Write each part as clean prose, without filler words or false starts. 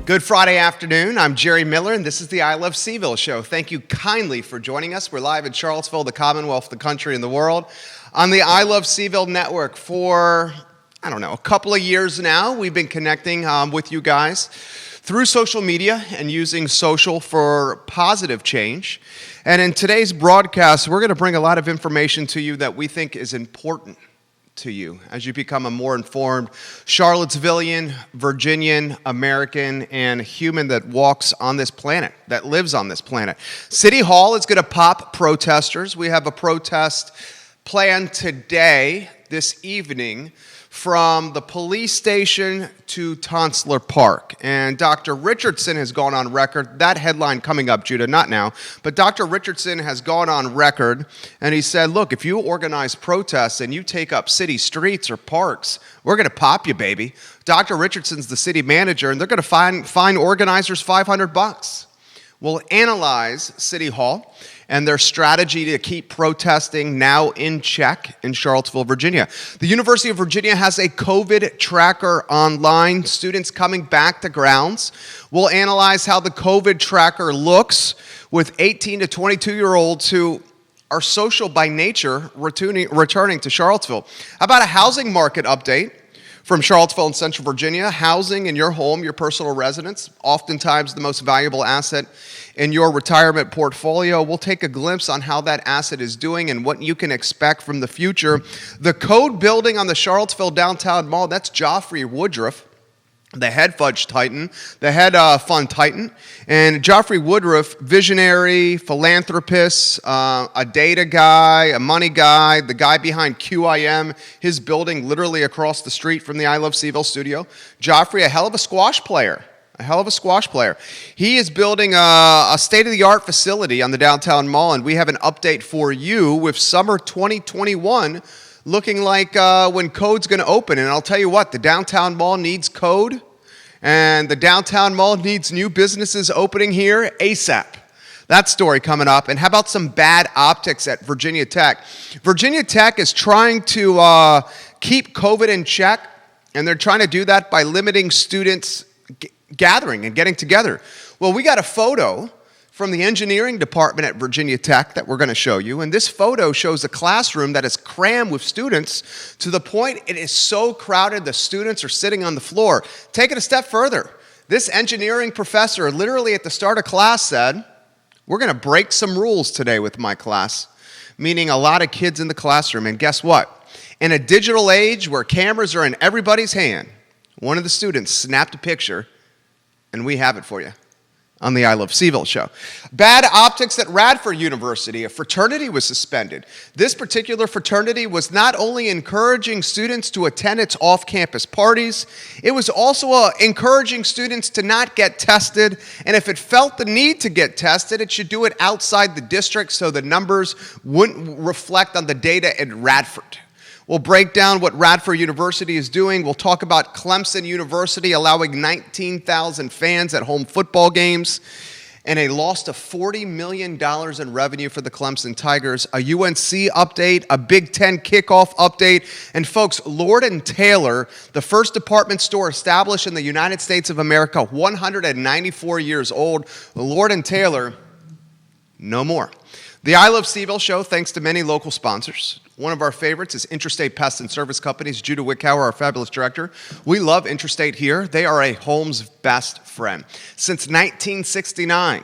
Good Friday afternoon. I'm Jerry Miller, and this is the I Love CVille show. Thank you kindly for joining us. We're live in Charlottesville, the Commonwealth, the country, and the world on the I Love CVille network for, a couple of years now. We've been connecting with you guys through social media and using social for positive change. And in today's broadcast, we're going to bring a lot of information to you that we think is important to you as you become a more informed Charlottesvillian, Virginian, American, and human that walks on this planet, that lives on this planet. City Hall is going to pop protesters. We have a protest planned today, this evening, from the police station to Tonsler Park. And Dr. Richardson has gone on record, that headline coming up, Judah, not now, but Dr. Richardson has gone on record, and he said, look, if you organize protests and you take up city streets or parks, we're going to pop you, baby. Dr. Richardson's the city manager, and they're going to fine organizers $500. We'll analyze City Hall and their strategy to keep protesting now in check in Charlottesville, Virginia. The University of Virginia has a COVID tracker online, students coming back to grounds. We'll analyze how the COVID tracker looks with 18 to 22-year-olds who are social by nature returning to Charlottesville. How about a housing market update from Charlottesville and Central Virginia? Housing in your home, your personal residence, oftentimes the most valuable asset in your retirement portfolio. We'll take a glimpse on how that asset is doing and what you can expect from the future. The Code building on the Charlottesville downtown mall, that's Joffrey Woodruff, the head fudge titan, the head fun titan. And Joffrey Woodruff, visionary, philanthropist, a data guy, a money guy, the guy behind QIM, his building literally across the street from the I Love CVille studio. Joffrey, a hell of a squash player. He is building a state-of-the-art facility on the downtown mall, and we have an update for you with summer 2021 looking like when Code's going to open. And I'll tell you what, the downtown mall needs Code, and the downtown mall needs new businesses opening here ASAP. That story coming up. And how about some bad optics at Virginia Tech? Virginia Tech is trying to keep COVID in check, and they're trying to do that by limiting students gathering and getting together. Well, we got a photo from the engineering department at Virginia Tech that we're going to show you. And this photo shows a classroom that is crammed with students to the point it is so crowded the students are sitting on the floor. Take it a step further. This engineering professor literally at the start of class said, we're going to break some rules today with my class, meaning a lot of kids in the classroom. And guess what? In a digital age where cameras are in everybody's hand, one of the students snapped a picture, and we have it for you on the I Love CVille show. Bad optics at Radford University. A fraternity was suspended. This particular fraternity was not only encouraging students to attend its off-campus parties, it was also encouraging students to not get tested, and if it felt the need to get tested, it should do it outside the district so the numbers wouldn't reflect on the data at Radford. We'll break down what Radford University is doing. We'll talk about Clemson University allowing 19,000 fans at home football games and a loss of $40 million in revenue for the Clemson Tigers, a UNC update, a Big Ten kickoff update, and folks, Lord & Taylor, the first department store established in the United States of America, 194 years old. Lord & Taylor, no more. The I Love CVille show, thanks to many local sponsors. One of our favorites is Interstate Pest and Service Companies. Judah Wickhauer, our fabulous director. We love Interstate here. They are a home's best friend. Since 1969,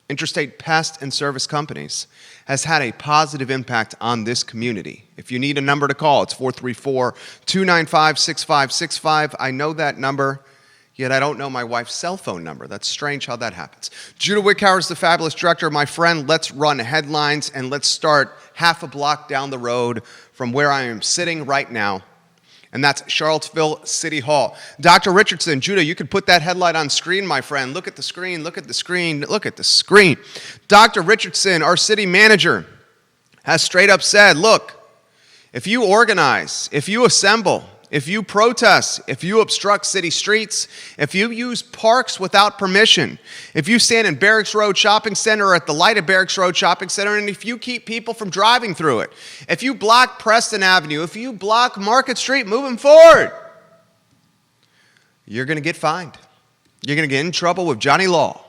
Interstate Pest and Service Companies has had a positive impact on this community. If you need a number to call, it's 434-295-6565. I know that number, yet I don't know my wife's cell phone number. That's strange how that happens. Judah Wickhauer is the fabulous director. My friend, let's run headlines, and let's start half a block down the road from where I am sitting right now, and that's Charlottesville City Hall. Dr. Richardson, Judah, you could put that headline on screen, my friend. Look at the screen, look at the screen, look at the screen. Dr. Richardson, our city manager, has straight up said, look, if you organize, if you assemble, if you protest, if you obstruct city streets, if you use parks without permission, if you stand in Barracks Road Shopping Center or at the light of Barracks Road Shopping Center, and if you keep people from driving through it, if you block Preston Avenue, if you block Market Street moving forward, you're going to get fined. You're going to get in trouble with Johnny Law.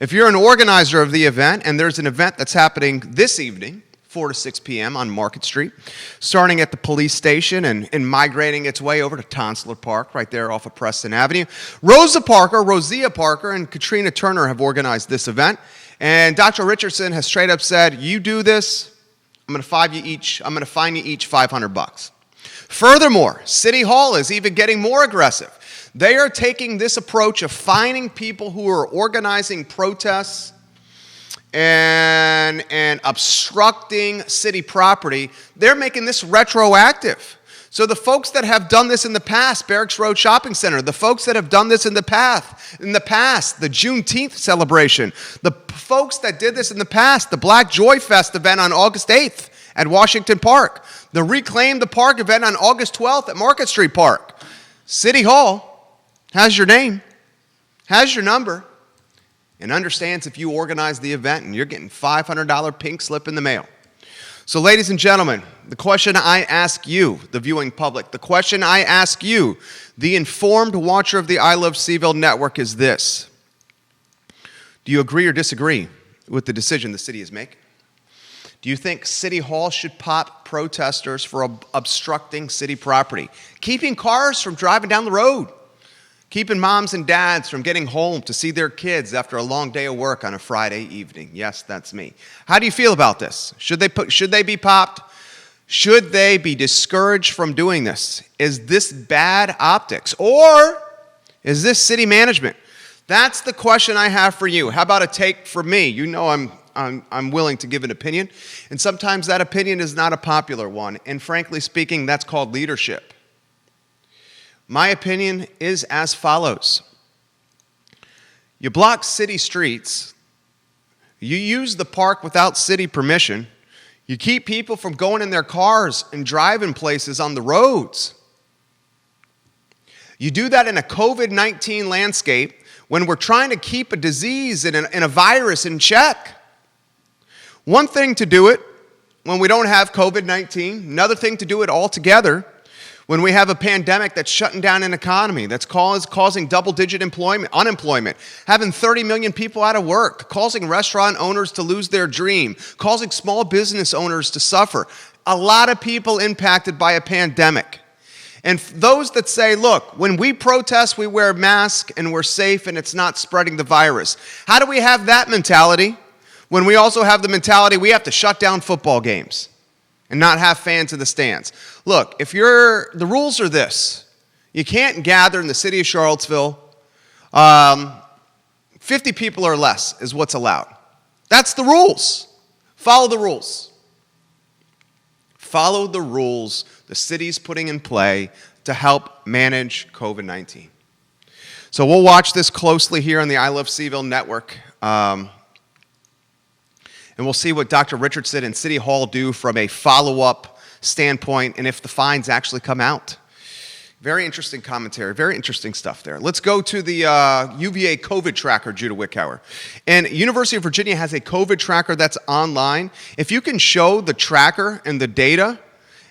If you're an organizer of the event, and there's an event that's happening this evening, 4 to 6 p.m. on Market Street, starting at the police station and migrating its way over to Tonsler Park, right there off of Preston Avenue. Rosia Parker, and Katrina Turner have organized this event. And Dr. Richardson has straight up said, you do this, I'm going to fine you each $500. Furthermore, City Hall is even getting more aggressive. They are taking this approach of fining people who are organizing protests and obstructing city property. They're making this retroactive. So the folks that have done this in the past, Barracks Road Shopping Center, the folks that have done this in the past, the Juneteenth celebration, the folks that did this in the past, the Black Joy Fest event on August 8th at Washington Park, the Reclaim the Park event on August 12th at Market Street Park. City Hall has your name, has your number, and understands if you organize the event and you're getting $500 pink slip in the mail. So ladies and gentlemen, the question I ask you, the viewing public, the question I ask you, the informed watcher of the I Love CVille network is this. Do you agree or disagree with the decision the city is making? Do you think City Hall should pop protesters for obstructing city property, keeping cars from driving down the road, keeping moms and dads from getting home to see their kids after a long day of work on a Friday evening? Yes, that's me. How do you feel about this? Should they be popped? Should they be discouraged from doing this? Is this bad optics, or is this city management? That's the question I have for you. How about a take from me? You know I'm willing to give an opinion, and sometimes that opinion is not a popular one, and frankly speaking, that's called leadership. My opinion is as follows. You block city streets, you use the park without city permission, you keep people from going in their cars and driving places on the roads. You do that in a COVID-19 landscape when we're trying to keep a disease and a virus in check. One thing to do it when we don't have COVID-19, another thing to do it all together when we have a pandemic that's shutting down an economy, that's causing double-digit unemployment, having 30 million people out of work, causing restaurant owners to lose their dream, causing small business owners to suffer. A lot of people impacted by a pandemic. And those that say, look, when we protest, we wear masks and we're safe and it's not spreading the virus. How do we have that mentality when we also have the mentality we have to shut down football games and not have fans in the stands? Look, the rules are this. You can't gather in the city of Charlottesville. 50 people or less is what's allowed. That's the rules. Follow the rules. Follow the rules the city's putting in play to help manage COVID-19. So we'll watch this closely here on the I Love CVille network. And we'll see what Dr. Richardson and City Hall do from a follow-up standpoint and if the fines actually come out. Very interesting commentary, very interesting stuff there. Let's go to the UVA Covid Tracker, Judah Wickhauer. And University of Virginia has a COVID tracker that's online. If you can show the tracker and the data,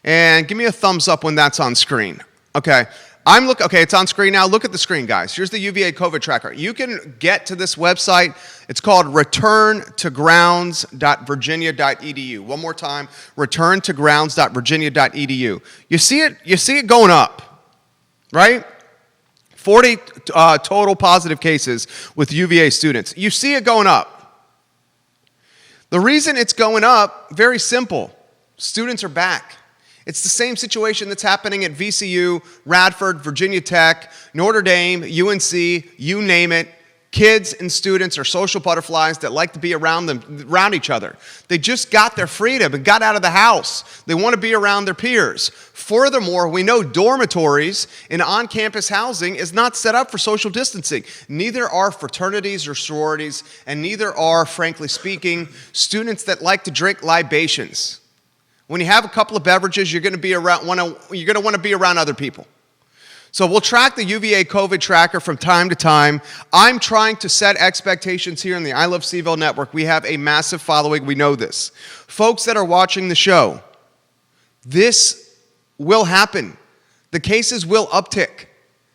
and give me a thumbs up when that's on screen. Okay. Okay, it's on screen now. Look at the screen, guys. Here's the UVA COVID Tracker. You can get to this website. It's called returntogrounds.virginia.edu. One more time, returntogrounds.virginia.edu. You see it going up, right? 40 total positive cases with UVA students. You see it going up. The reason it's going up, very simple. Students are back. It's the same situation that's happening at VCU, Radford, Virginia Tech, Notre Dame, UNC, you name it. Kids and students are social butterflies that like to be around each other. They just got their freedom and got out of the house. They want to be around their peers. Furthermore, we know dormitories and on-campus housing is not set up for social distancing. Neither are fraternities or sororities, and neither are, frankly speaking, students that like to drink libations. When you have a couple of beverages, you're going to want to be around other people. So we'll track the UVA COVID tracker from time to time. I'm trying to set expectations here in the I Love CVille network. We have a massive following. We know this. Folks that are watching the show, this will happen. The cases will uptick.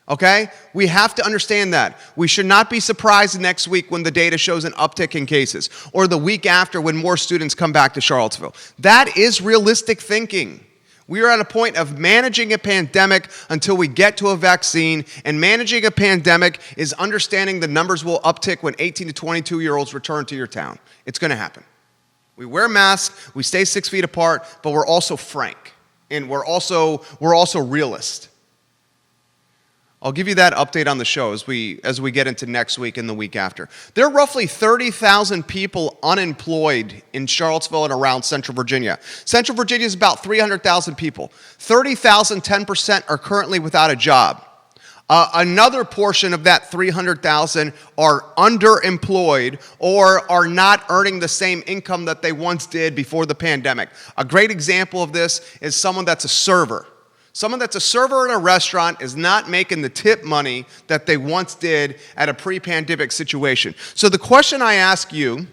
Okay? We have to understand that. We should not be surprised next week when the data shows an uptick in cases, or the week after when more students come back to Charlottesville. That is realistic thinking. We are at a point of managing a pandemic until we get to a vaccine, and managing a pandemic is understanding the numbers will uptick when 18 to 22-year-olds return to your town. It's going to happen. We wear masks, we stay 6 feet apart, but we're also frank, and we're also realist. I'll give you that update on the show as we get into next week and the week after. There are roughly 30,000 people unemployed in Charlottesville and around Central Virginia. Central Virginia is about 300,000 people. 30,000, 10% are currently without a job. Another portion of that 300,000 are underemployed or are not earning the same income that they once did before the pandemic. A great example of this is someone that's a server. Someone that's a server in a restaurant is not making the tip money that they once did at a pre-pandemic situation. So the question I ask you,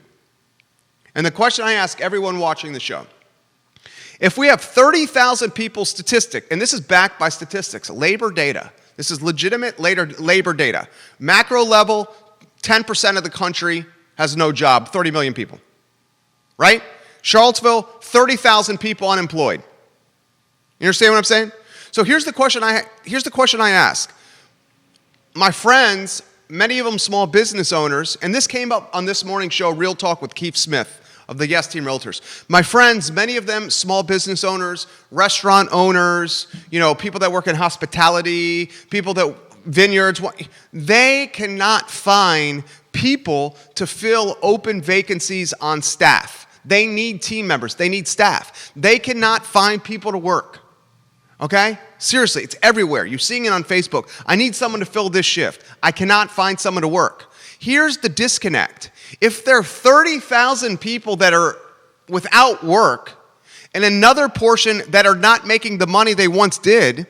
and the question I ask everyone watching the show, if we have 30,000 people statistic, and this is backed by statistics, labor data, this is legitimate labor data. Macro level, 10% of the country has no job, 30 million people, right? Charlottesville, 30,000 people unemployed. You understand what I'm saying? So here's the question I ask. My friends, many of them small business owners, and this came up on this morning's show, Real Talk with Keith Smith of the Yes Team Realtors. My friends, many of them small business owners, restaurant owners, people that work in hospitality, people that vineyards, they cannot find people to fill open vacancies on staff. They need team members. They need staff. They cannot find people to work. Okay? Seriously, it's everywhere. You're seeing it on Facebook. I need someone to fill this shift. I cannot find someone to work. Here's the disconnect. If there are 30,000 people that are without work and another portion that are not making the money they once did,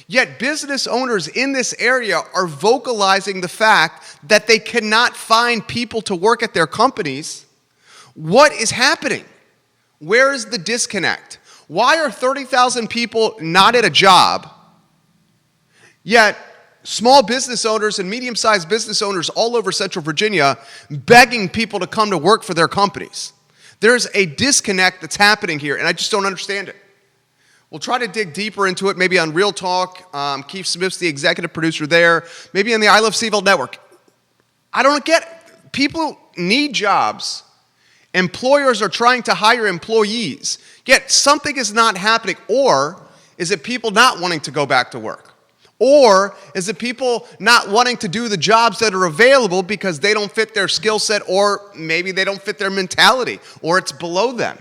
yet business owners in this area are vocalizing the fact that they cannot find people to work at their companies, what is happening? Where is the disconnect? Why are 30,000 people not at a job, yet small business owners and medium-sized business owners all over Central Virginia begging people to come to work for their companies? There's a disconnect that's happening here, and I just don't understand it. We'll try to dig deeper into it, maybe on Real Talk. Keith Smith's the executive producer there. Maybe on the I Love CVille network. I don't get it. People need jobs. Employers are trying to hire employees, yet something is not happening. Or is it people not wanting to go back to work? Or is it people not wanting to do the jobs that are available because they don't fit their skill set, or maybe they don't fit their mentality, or it's below them?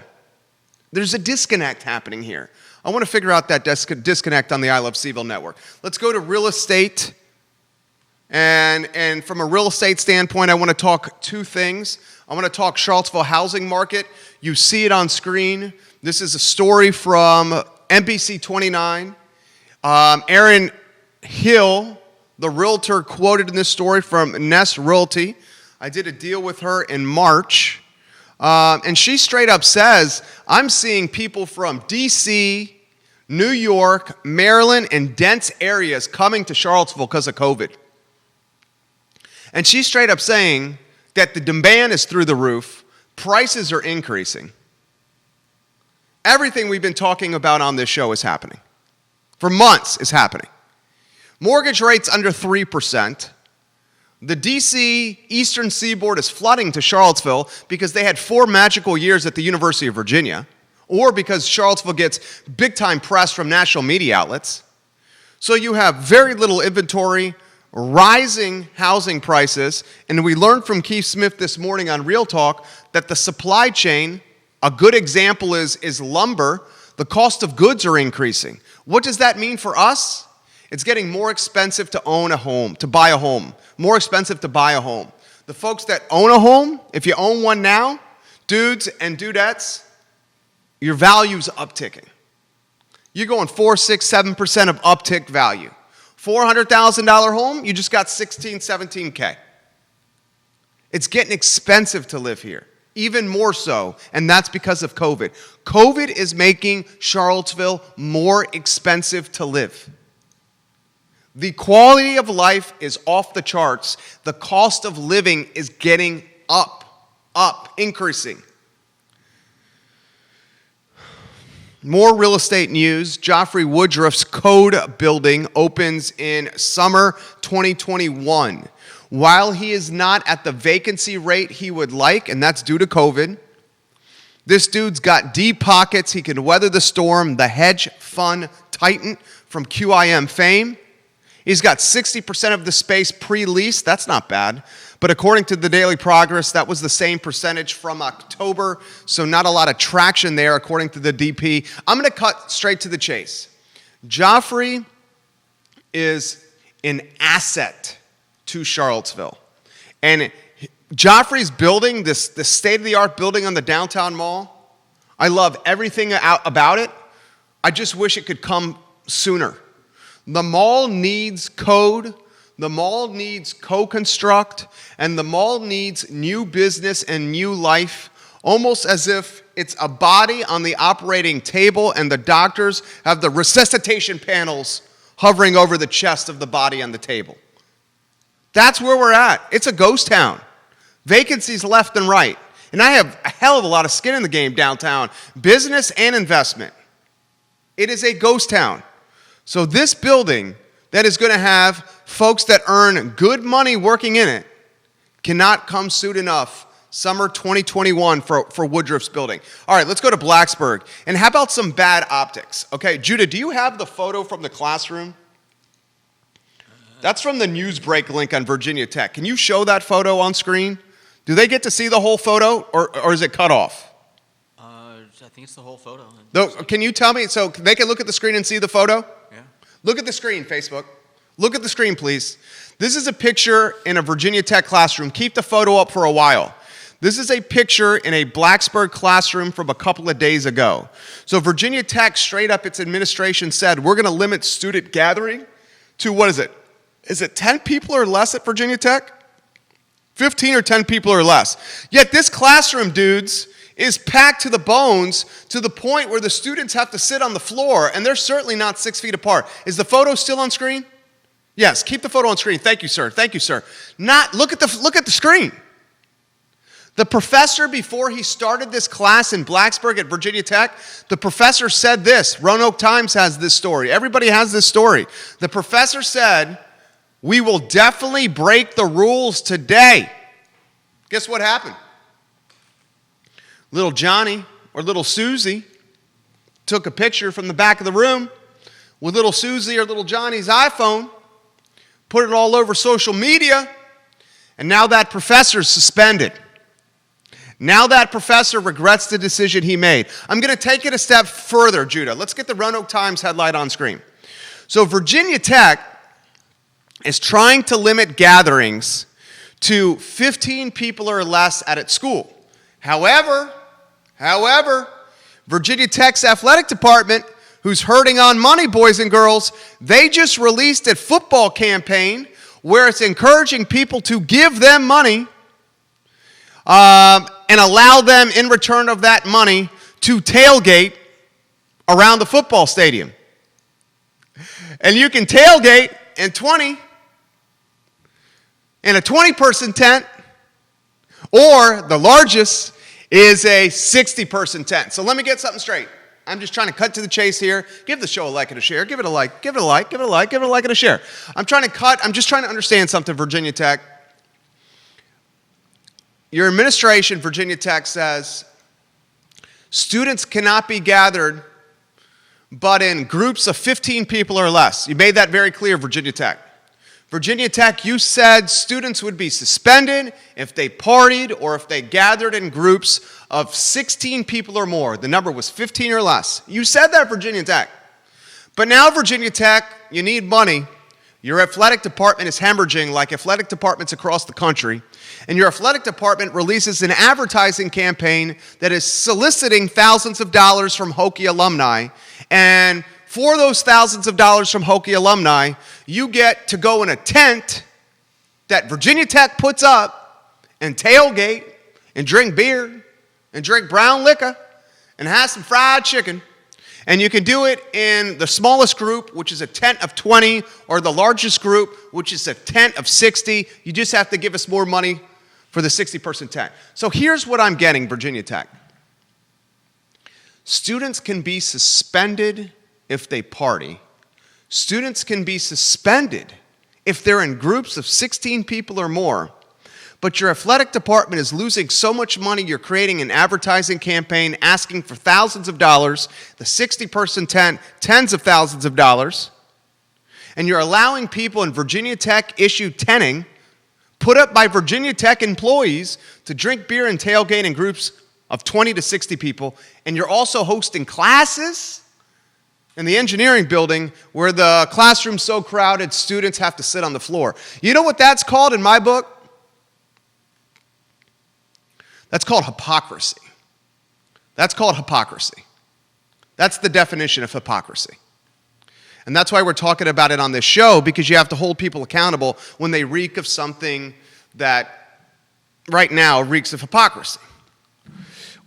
There's a disconnect happening here. I want to figure out that disconnect on the I Love CVille network. Let's go to real estate. And from a real estate standpoint, I want to talk two things. I want to talk Charlottesville housing market. You see it on screen. This is a story from NBC 29. Erin Hill, the realtor quoted in this story from Ness Realty. I did a deal with her in March. And she straight up says, I'm seeing people from D.C., New York, Maryland, and dense areas coming to Charlottesville because of COVID. And she's straight up saying that the demand is through the roof, prices are increasing. Everything we've been talking about on this show is happening. For months is happening. Mortgage rates under 3%. The D.C. Eastern Seaboard is flooding to Charlottesville because they had 4 magical years at the University of Virginia, or because Charlottesville gets big-time press from national media outlets. So you have very little inventory, rising housing prices, and we learned from Keith Smith this morning on Real Talk that the supply chain, a good example is lumber, the cost of goods are increasing. What does that mean for us? It's getting more expensive to own a home, to buy a home. More expensive to buy a home. The folks that own a home, if you own one now, dudes and dudettes, your value's upticking. You're going 4, 6, 7% of uptick value. $400,000 home, you just got 16, 17K. It's getting expensive to live here, even more so, and that's because of COVID. COVID is making Charlottesville more expensive to live. The quality of life is off the charts. The cost of living is getting up, increasing. More real estate news. Joffrey Woodruff's Code building opens in summer 2021. While he is not at the vacancy rate he would like, and that's due to COVID, this dude's got deep pockets. He can weather the storm. The hedge fund titan from QIM fame. He's got 60% of the space pre-leased. That's not bad. But according to the Daily Progress, that was the same percentage from October, so not a lot of traction there, according to the DP. I'm going to cut straight to the chase. Joffrey is an asset to Charlottesville. And Joffrey's building, this state-of-the-art building on the downtown mall, I love everything about it. I just wish it could come sooner. The mall needs code. The mall needs co-construct, and the mall needs new business and new life, almost as if it's a body on the operating table and the doctors have the resuscitation panels hovering over the chest of the body on the table. That's where we're at. It's a ghost town. Vacancies left and right. And I have a hell of a lot of skin in the game downtown, business and investment. It is a ghost town. So this building that is going to have folks that earn good money working in it cannot come soon enough. Summer 2021 for Woodruff's building. All right, let's go to Blacksburg. And how about some bad optics? Okay, Judah, do you have the photo from the classroom? That's from the Newsbreak link on Virginia Tech. Can you show that photo on screen? Do they get to see the whole photo, or is it cut off? I think it's the whole photo. Can you tell me, so they can look at the screen and see the photo? Yeah. Look at the screen, Facebook. Look at the screen, please. This is a picture in a Virginia Tech classroom. Keep the photo up for a while. This is a picture in a Blacksburg classroom from a couple of days ago. So Virginia Tech, straight up, its administration said, we're going to limit student gathering to, what is it? Is it 10 people or less at Virginia Tech? 15 or 10 people or less. Yet this classroom, dudes, is packed to the bones to the point where the students have to sit on the floor, and they're certainly not 6 feet apart. Is the photo still on screen? Yes, keep the photo on screen. Thank you, sir. Thank you, sir. Look at the screen. The professor, before he started this class in Blacksburg at Virginia Tech, the professor said this. Roanoke Times has this story. Everybody has this story. The professor said, we will definitely break the rules today. Guess what happened? Little Johnny or little Susie took a picture from the back of the room with little Susie or little Johnny's iPhone, put it all over social media, and now that professor's suspended. Now that professor regrets the decision he made. I'm going to take it a step further, Judah. Let's get the Roanoke Times headline on screen. So Virginia Tech is trying to limit gatherings to 15 people or less at its school. However, Virginia Tech's athletic department, who's hurting on money, boys and girls, they just released a football campaign where it's encouraging people to give them money and allow them in return of that money to tailgate around the football stadium. And you can tailgate in a 20-person tent, or the largest is a 60-person tent. So let me get something straight. I'm just trying to cut to the chase here. Give the show a like and a share. Give it a like. Give it a like. Give it a like. Give it a like and a share. I'm just trying to understand something, Virginia Tech. Your administration, Virginia Tech, says students cannot be gathered but in groups of 15 people or less. You made that very clear, Virginia Tech. Virginia Tech, you said students would be suspended if they partied or if they gathered in groups of 16 people or more. The number was 15 or less. You said that, Virginia Tech. But now, Virginia Tech, you need money. Your athletic department is hemorrhaging like athletic departments across the country. And your athletic department releases an advertising campaign that is soliciting thousands of dollars from Hokie alumni. And for those thousands of dollars from Hokie alumni, you get to go in a tent that Virginia Tech puts up and tailgate and drink beer and drink brown liquor and have some fried chicken. And you can do it in the smallest group, which is a tent of 20, or the largest group, which is a tent of 60. You just have to give us more money for the 60-person tent. So here's what I'm getting, Virginia Tech. Students can be suspended if they party. Students can be suspended if they're in groups of 16 people or more. But your athletic department is losing so much money, you're creating an advertising campaign asking for thousands of dollars, the 60-person tent, tens of thousands of dollars, and you're allowing people in Virginia Tech issued tenting, put up by Virginia Tech employees, to drink beer and tailgate in groups of 20 to 60 people, and you're also hosting classes in the engineering building where the classroom's so crowded, students have to sit on the floor. You know what that's called in my book? That's called hypocrisy. That's called hypocrisy. That's the definition of hypocrisy. And that's why we're talking about it on this show, because you have to hold people accountable when they reek of something that right now reeks of hypocrisy.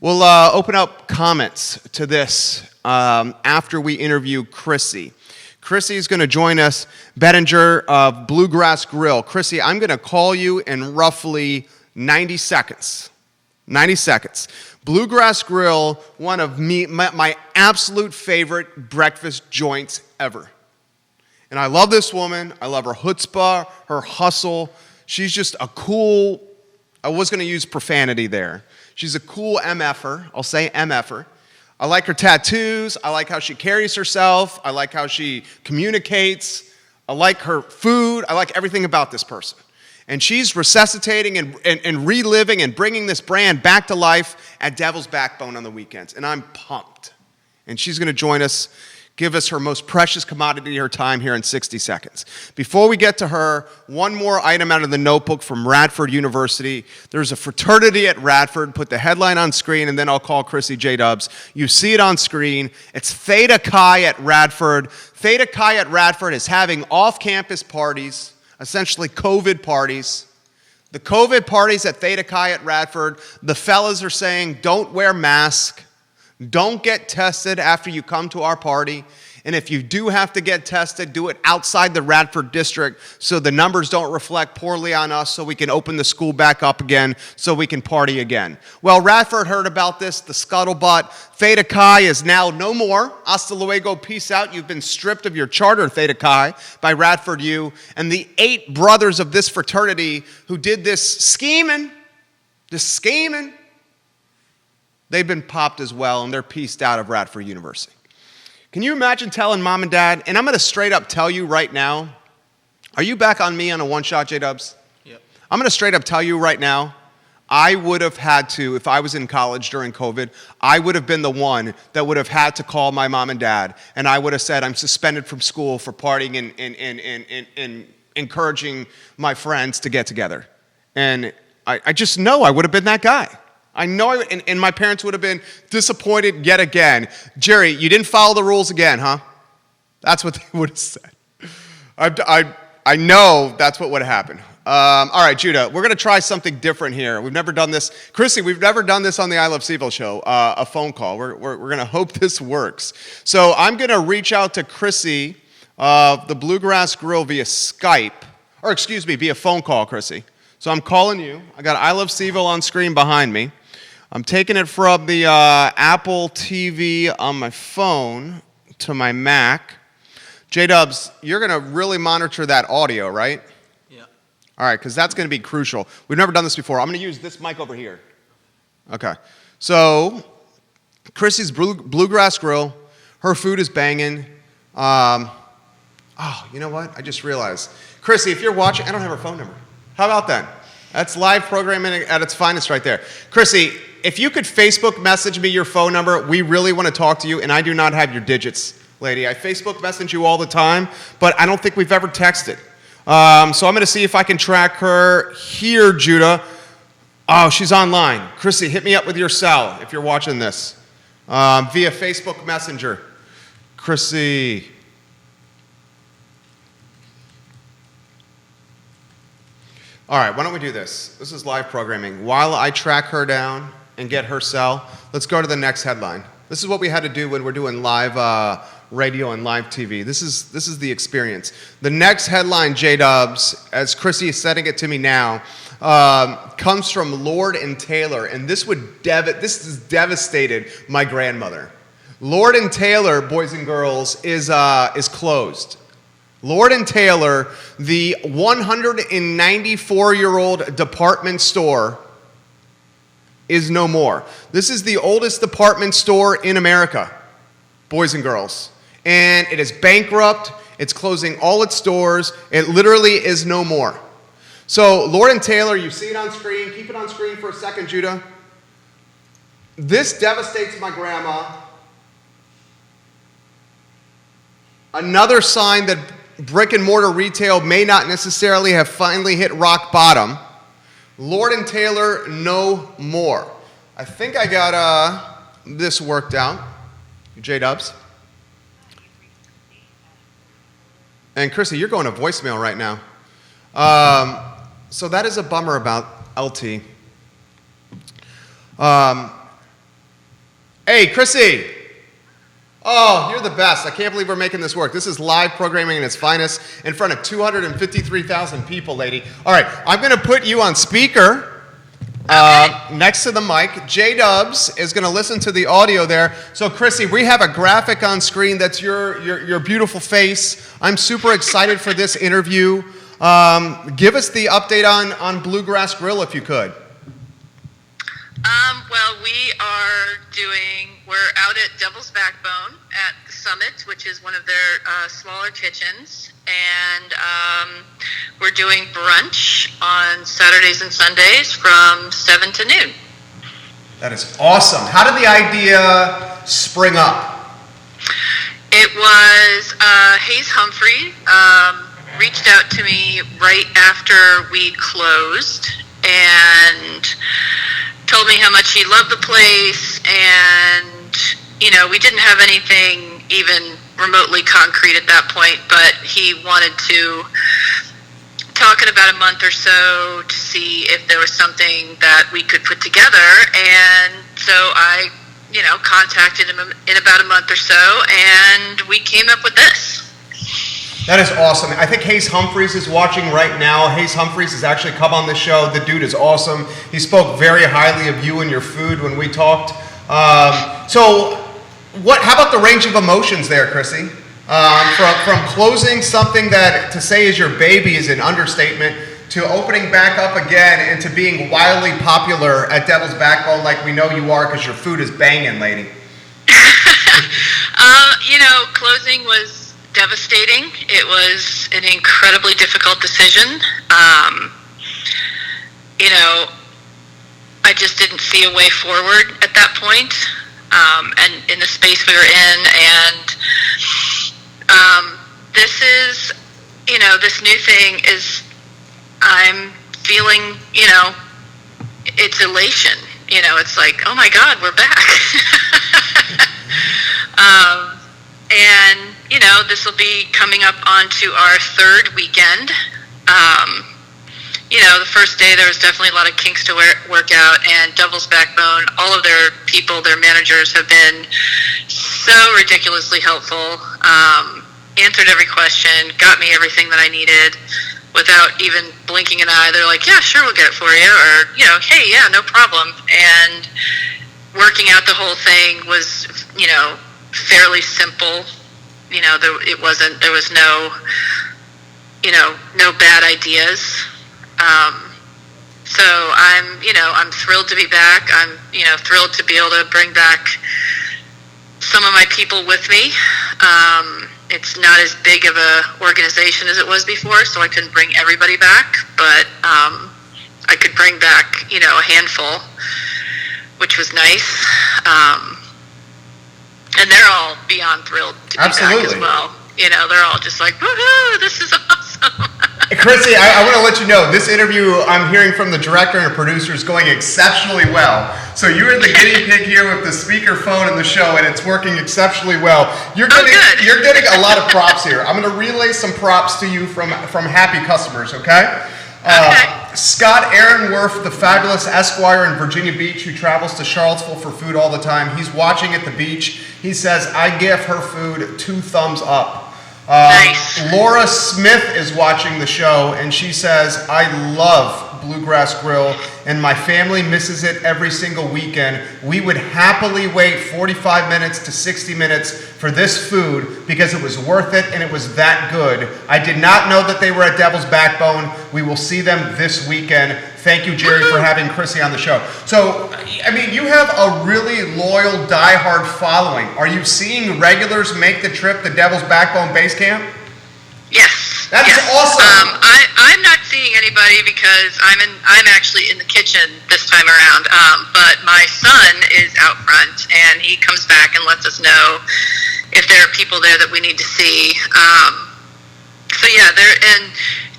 We'll open up comments to this after we interview Chrissy. Chrissy is going to join us, Benninger of Bluegrass Grill. Chrissy, I'm going to call you in roughly 90 seconds. 90 seconds. Bluegrass Grill, one of my absolute favorite breakfast joints ever. And I love this woman. I love her chutzpah, her hustle. She's just a cool, I was going to use profanity there. She's a cool MFer. I'll say MFer. I like her tattoos. I like how she carries herself. I like how she communicates. I like her food. I like everything about this person. And she's resuscitating and reliving and bringing this brand back to life at Devil's Backbone on the weekends. And I'm pumped. And she's going to join us, give us her most precious commodity, her time, here in 60 seconds. Before we get to her, one more item out of the notebook from Radford University. There's a fraternity at Radford. Put the headline on screen, and then I'll call Chrissy J. Dubs. You see it on screen. It's Theta Chi at Radford. Theta Chi at Radford is having off-campus parties, essentially COVID parties. The COVID parties at Theta Chi at Radford, the fellas are saying, don't wear masks, don't get tested after you come to our party, and if you do have to get tested, do it outside the Radford district so the numbers don't reflect poorly on us, so we can open the school back up again, so we can party again. Well, Radford heard about this, the scuttlebutt. Theta Chi is now no more. Hasta luego, peace out. You've been stripped of your charter, Theta Chi, by Radford U. And the 8 brothers of this fraternity who did this scheming, they've been popped as well, and they're pieced out of Radford University. Can you imagine telling mom and dad, and I'm going to straight up tell you right now, are you back on me on a one-shot, J-Dubs? Yep. I'm going to straight up tell you right now, I would have had to, if I was in college during COVID, I would have been the one that would have had to call my mom and dad, and I would have said, I'm suspended from school for partying and encouraging my friends to get together. And I just know I would have been that guy. I know, and my parents would have been disappointed yet again. Jerry, you didn't follow the rules again, huh? That's what they would have said. I know that's what would have happened. All right, Judah, we're going to try something different here. We've never done this. Chrissy, we've never done this on the I Love CVille show, a phone call. We're going to hope this works. So I'm going to reach out to Chrissy of the Bluegrass Grill via phone call, Chrissy. So I'm calling you. I got I Love CVille on screen behind me. I'm taking it from the Apple TV on my phone to my Mac. J-Dubs, you're going to really monitor that audio, right? Yeah. All right, because that's going to be crucial. We've never done this before. I'm going to use this mic over here. Okay. So, Chrissy's Bluegrass Grill. Her food is banging. You know what? I just realized. Chrissy, if you're watching, I don't have her phone number. How about that? That's live programming at its finest right there. Chrissy, if you could Facebook message me your phone number, we really want to talk to you, and I do not have your digits, lady. I Facebook message you all the time, but I don't think we've ever texted. So I'm going to see if I can track her here, Judah. Oh, she's online. Chrissy, hit me up with your cell if you're watching this via Facebook Messenger. Chrissy. All right, why don't we do this? This is live programming. While I track her down and get her cell, let's go to the next headline. This is what we had to do when we're doing live radio and live TV. This is the experience. The next headline, J-Dubs, as Chrissy is setting it to me now, comes from Lord and Taylor, and this has devastated my grandmother. Lord and Taylor, boys and girls, is closed. Lord and Taylor, the 194-year-old department store, is no more. This is the oldest department store in America, boys and girls. And it is bankrupt. It's closing all its stores. It literally is no more. So, Lord and Taylor, you see it on screen. Keep it on screen for a second, Judah. This devastates my grandma. Another sign that brick and mortar retail may not necessarily have finally hit rock bottom. Lord and Taylor, no more. I think I got this worked out. J-Dubs. And Chrissy, you're going to voicemail right now. So that is a bummer about LT. Hey, Chrissy. Oh, you're the best. I can't believe we're making this work. This is live programming in its finest in front of 253,000 people, lady. All right, I'm going to put you on speaker next to the mic. J-Dubs is going to listen to the audio there. So, Chrissy, we have a graphic on screen that's your beautiful face. I'm super excited for this interview. Give us the update on Bluegrass Grill, if you could. Well, we're out at Devil's Backbone at the Summit, which is one of their smaller kitchens, and we're doing brunch on Saturdays and Sundays from 7 to noon. That is awesome. How did the idea spring up? It was Hayes Humphrey reached out to me right after we closed and told me how much he loved the place, and we didn't have anything even remotely concrete at that point, but he wanted to talk in about a month or so to see if there was something that we could put together. And so I contacted him in about a month or so, and we came up with this. That is awesome. I think Hayes Humphreys is watching right now. Hayes Humphreys has actually come on the show. The dude is awesome. He spoke very highly of you and your food when we talked. How about the range of emotions there, Chrissy? From closing something that to say is your baby is an understatement, to opening back up again and to being wildly popular at Devil's Backbone like we know you are because your food is banging, lady. Closing was devastating. It was an incredibly difficult decision. I just didn't see a way forward at that point, and in the space we were in. And this is, this new thing is, I'm feeling, it's elation. It's like, oh my God, we're back. And, this will be coming up onto our third weekend. The first day there was definitely a lot of kinks to work out, and Devil's Backbone, all of their people, their managers have been so ridiculously helpful, answered every question, got me everything that I needed without even blinking an eye. They're like, yeah, sure, we'll get it for you, or, hey, yeah, no problem. And working out the whole thing was, fairly simple. There was no bad ideas. So I'm thrilled to be back. I'm, thrilled to be able to bring back some of my people with me. It's not as big of a organization as it was before, so I couldn't bring everybody back, but I could bring back, a handful, which was nice. And they're all beyond thrilled to be back as well. They're all just like, woohoo, this is awesome. Chrissy, I want to let you know, this interview I'm hearing from the director and producer is going exceptionally well. So you're the guinea pig here with the speakerphone and the show, and it's working exceptionally well. You're getting a lot of props here. I'm going to relay some props to you from happy customers, okay? Okay. Scott Aaronworth, the fabulous Esquire in Virginia Beach who travels to Charlottesville for food all the time, he's watching at the beach. He says, I give her food 2 thumbs up. Nice. Laura Smith is watching the show, and she says, I love Bluegrass Grill, and my family misses it every single weekend. We would happily wait 45 minutes to 60 minutes for this food because it was worth it and it was that good. I did not know that they were at Devil's Backbone. We will see them this weekend. Thank you, Jerry, for having Chrissy on the show. So, I mean, you have a really loyal, diehard following. Are you seeing regulars make the trip to Devil's Backbone Base Camp? Yes. That's yes. awesome. I'm not seeing anybody because I'm actually in the kitchen this time around. But my son is out front, and he comes back and lets us know if there are people there that we need to see. So yeah, and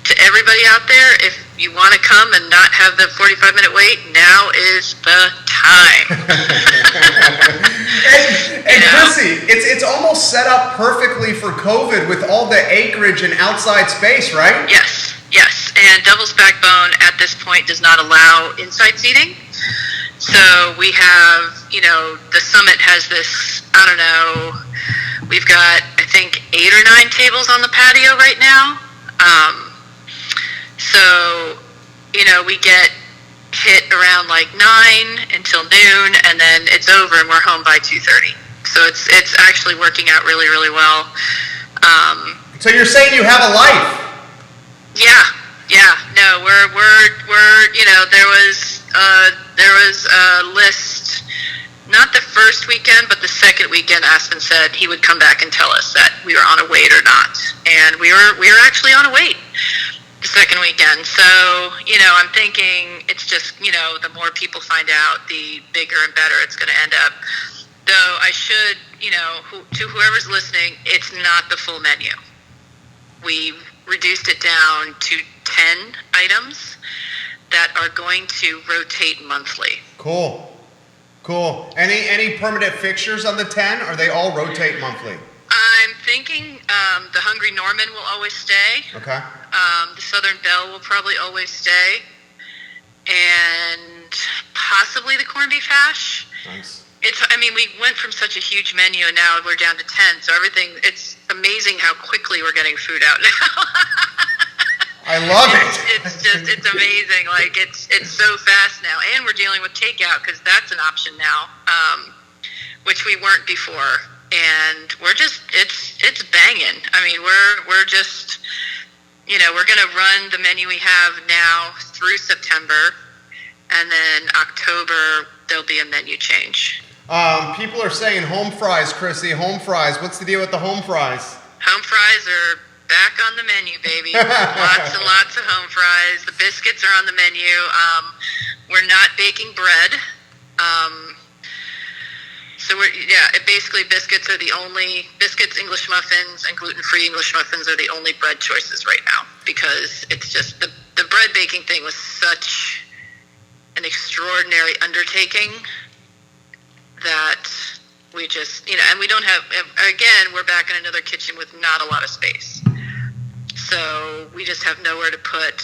to everybody out there, if you want to come and not have the 45-minute wait, now is the time. and Chrissy, it's almost set up perfectly for COVID with all the acreage and outside space, right? Yes. And Devil's Backbone at this point does not allow inside seating. So we have, the summit has this, I don't know, we've got, I think, 8 or 9 tables on the patio right now. So, we get hit around like 9 until noon, and then it's over and we're home by 2:30. So it's actually working out really, really well. So you're saying you have a life? Yeah. No, we're there was a list, not the first weekend, but the second weekend. Aspen said he would come back and tell us that we were on a wait or not, and we were actually on a wait the second weekend. So I'm thinking it's just the more people find out, the bigger and better it's going to end up. Though I should to whoever's listening, it's not the full menu. We reduced it down to 10 items that are going to rotate monthly. Cool. Any permanent fixtures on the 10? Or they all rotate monthly? I'm thinking the Hungry Norman will always stay. Okay. The Southern Belle will probably always stay. And possibly the corned beef hash. Nice. We went from such a huge menu and now we're down to 10. So it's amazing how quickly we're getting food out now. I love it. It's amazing. Like it's so fast now, and we're dealing with takeout because that's an option now, which we weren't before. And we're just it's banging. We're just we're gonna run the menu we have now through September, and then October there'll be a menu change. People are saying home fries, Chrissy. Home fries. What's the deal with the home fries? Home fries are back on the menu, baby. Lots and lots of home fries. The biscuits are on the menu. We're not baking bread. Basically biscuits, English muffins, and gluten-free English muffins are the only bread choices right now because it's just the bread baking thing was such an extraordinary undertaking that we just, and we don't have, again, we're back in another kitchen with not a lot of space. So we just have nowhere to put,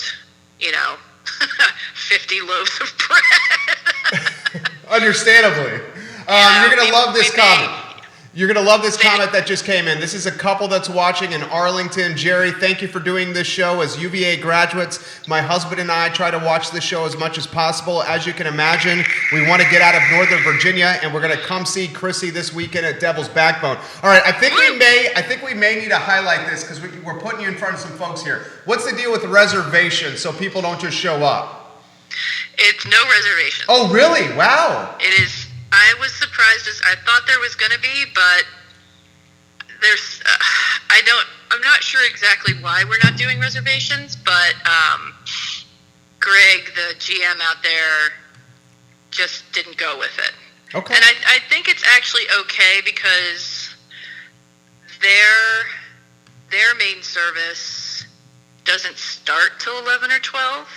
50 loaves of bread. Understandably. You're going to love this comment. You're going to love this comment that just came in. This is a couple that's watching in Arlington. Jerry, thank you for doing this show. As UVA graduates, my husband and I try to watch this show as much as possible. As you can imagine, we want to get out of Northern Virginia, and we're going to come see Chrissy this weekend at Devil's Backbone. All right, I think we may need to highlight this because we're putting you in front of some folks here. What's the deal with the reservation so people don't just show up? It's no reservation. Oh, really? Wow. It is. I was surprised as I thought there was going to be, but there's, I'm not sure exactly why we're not doing reservations, but Greg, the GM out there, just didn't go with it. Okay. And I think it's actually okay because their main service doesn't start till 11 or 12.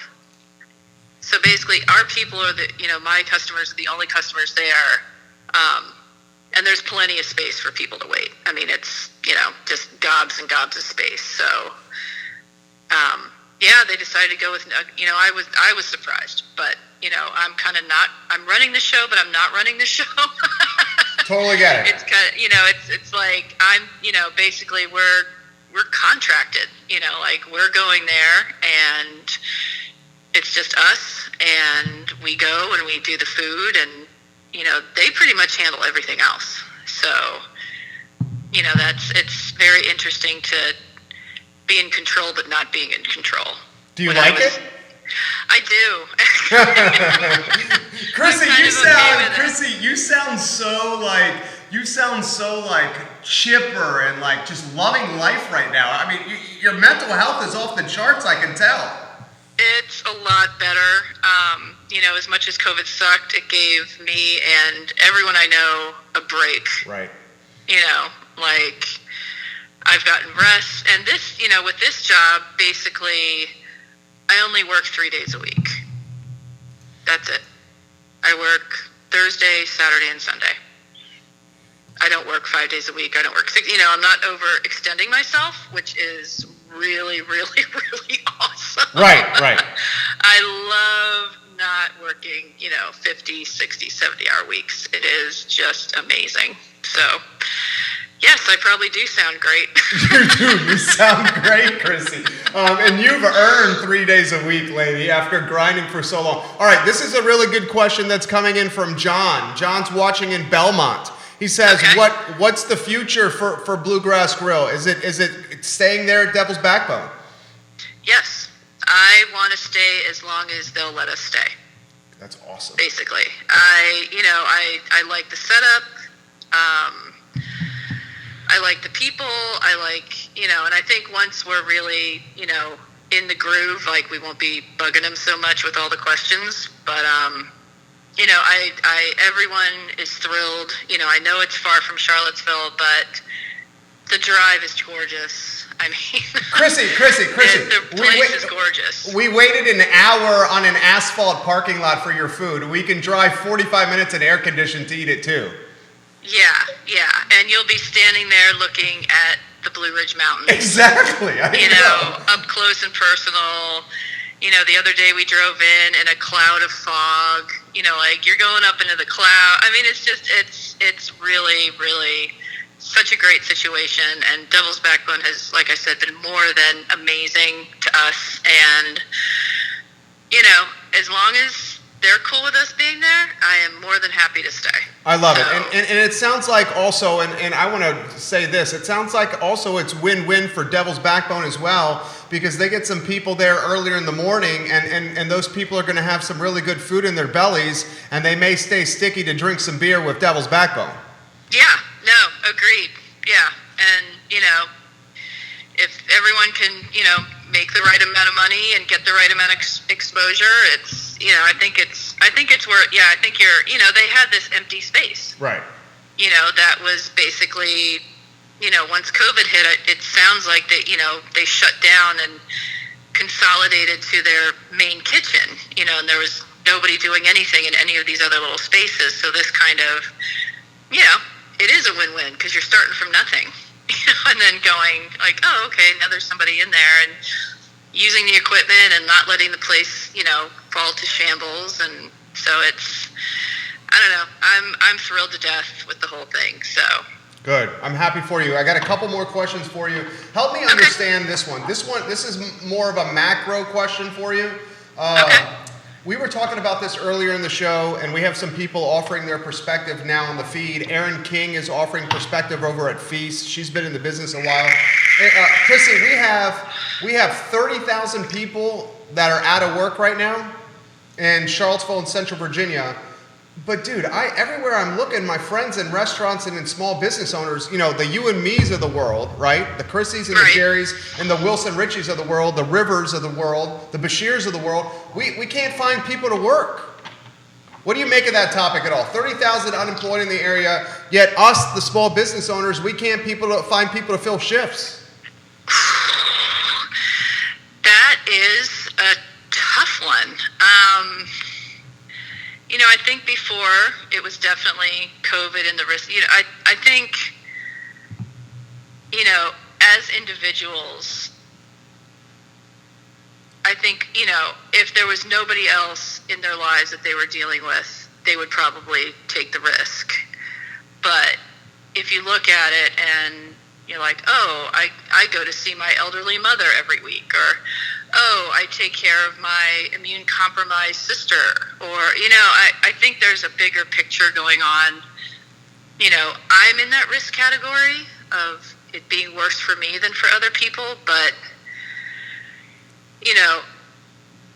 So basically, our people are my customers are the only customers there, and there's plenty of space for people to wait. It's just gobs and gobs of space. So yeah, they decided to go with, I was surprised, but, I'm kind of not, I'm running the show, but I'm not running the show. Totally get it. It's kind of, it's like, basically we're contracted, like we're going there and it's just us and we go and we do the food and, they pretty much handle everything else. So, it's very interesting to be in control, but not being in control. Do you like it? I do. Chrissy, you sound so like chipper and like just loving life right now. I mean, your mental health is off the charts, I can tell. It's a lot better. As much as COVID sucked, it gave me and everyone I know a break. Right. Like I've gotten rest, and this, with this job, basically, I only work 3 days a week. That's it. I work Thursday, Saturday, and Sunday. I don't work 5 days a week. I don't work 6. I'm not overextending myself, which is really, really, really awesome. Right. I love not working, 50, 60, 70-hour weeks. It is just amazing. So, yes, I probably do sound great. You sound great, Chrissy. And you've earned 3 days a week, lady, after grinding for so long. All right, this is a really good question that's coming in from John. John's watching in Belmont. He says, okay. What's the future for Bluegrass Grill? Is it staying there at Devil's Backbone? Yes. I want to stay as long as they'll let us stay. That's awesome. Basically. I like the setup. I like the people. I like, and I think once we're really, in the groove, like we won't be bugging them so much with all the questions. But, everyone is thrilled. I know it's far from Charlottesville, but the drive is gorgeous. I mean, Chrissy. The place is gorgeous. We waited an hour on an asphalt parking lot for your food. We can drive 45 minutes in air conditioned to eat it too. Yeah. And you'll be standing there looking at the Blue Ridge Mountains. Exactly. I know. Up close and personal. The other day we drove in a cloud of fog. Like you're going up into the cloud. I mean, it's really, really such a great situation. And Devil's Backbone has, like I said, been more than amazing to us. And, as long as they're cool with us being there, I am more than happy to stay. I love it. And it sounds like also, and I want to say this, it sounds like also it's win-win for Devil's Backbone as well, because they get some people there earlier in the morning, and those people are going to have some really good food in their bellies, and they may stay sticky to drink some beer with Devil's Backbone. Yeah, no, agreed. Yeah, and, if everyone can, make the right amount of money and get the right amount of exposure, it's, I think it's where, I think they had this empty space. Right. That was basically, once COVID hit, it sounds like they shut down and consolidated to their main kitchen, and there was nobody doing anything in any of these other little spaces. So this kind of, it is a win-win because you're starting from nothing, and then going like, oh, okay, now there's somebody in there and using the equipment and not letting the place, fall to shambles. And so it's, I don't know, I'm thrilled to death with the whole thing. So good. I'm happy for you. I got a couple more questions for you. Help me understand this one. This is more of a macro question for you. Okay. We were talking about this earlier in the show, and we have some people offering their perspective now on the feed. Erin King is offering perspective over at Feast. She's been in the business a while. Chrissy, we have 30,000 people that are out of work right now in Charlottesville and Central Virginia. But dude, everywhere I'm looking, my friends in restaurants and in small business owners, the you and me's of the world, right? The Chrissys and the Jerrys and the Wilson Richies of the world, the Rivers of the world, the Bashirs of the world. We can't find people to work. What do you make of that topic at all? 30,000 unemployed in the area, yet us, the small business owners, we can't find people to fill shifts. That is a tough one. I think before it was definitely COVID and the risk. I think, as individuals, I think, if there was nobody else in their lives that they were dealing with, they would probably take the risk. But if you look at it and you're like, oh, I go to see my elderly mother every week, or, oh, I take care of my immune-compromised sister, or, I think there's a bigger picture going on. I'm in that risk category of it being worse for me than for other people, but,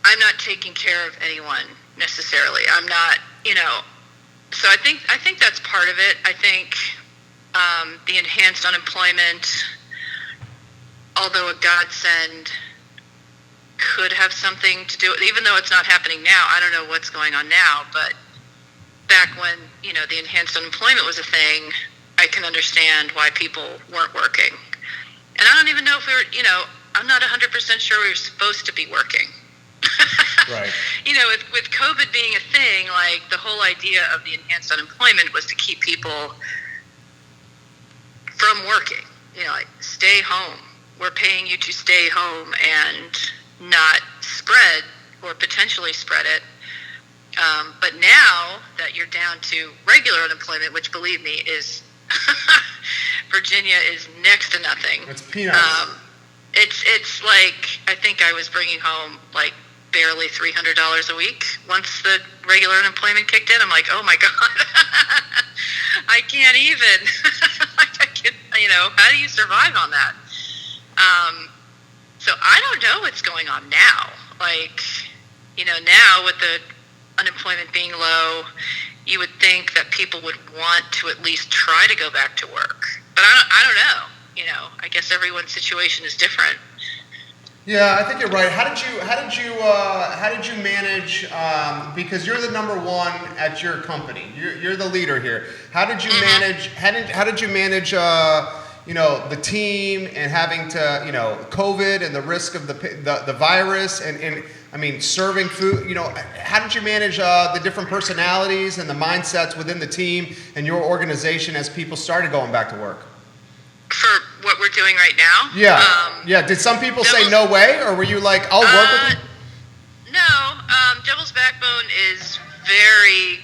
I'm not taking care of anyone necessarily. I'm not, so I think that's part of it. I think the enhanced unemployment, although a godsend, could have something to do with, even though it's not happening now. I don't know what's going on now, but back when, the enhanced unemployment was a thing, I can understand why people weren't working. And I don't even know if we were, I'm not 100% sure we were supposed to be working. Right. With COVID being a thing, like the whole idea of the enhanced unemployment was to keep people from working. Like, stay home. We're paying you to stay home and not spread or potentially spread it. But now that you're down to regular unemployment, which, believe me, is Virginia is next to nothing. It's peanuts. It's like, I think I was bringing home like barely $300 a week once the regular unemployment kicked in. I'm like, oh my God, I can't even. How do you survive on that? So I don't know what's going on now. Like, now with the unemployment being low, you would think that people would want to at least try to go back to work. But I don't know. I guess everyone's situation is different. Yeah, I think you're right. How did you manage? Because you're the number one at your company. You're the leader here. How did you manage? How did you manage? The team and having to COVID and the risk of the virus and I mean serving food. How did you manage the different personalities and the mindsets within the team and your organization as people started going back to work? For what we're doing right now? Yeah. Did some people say no way, or were you like, I'll work with you? No. Devil's Backbone is very,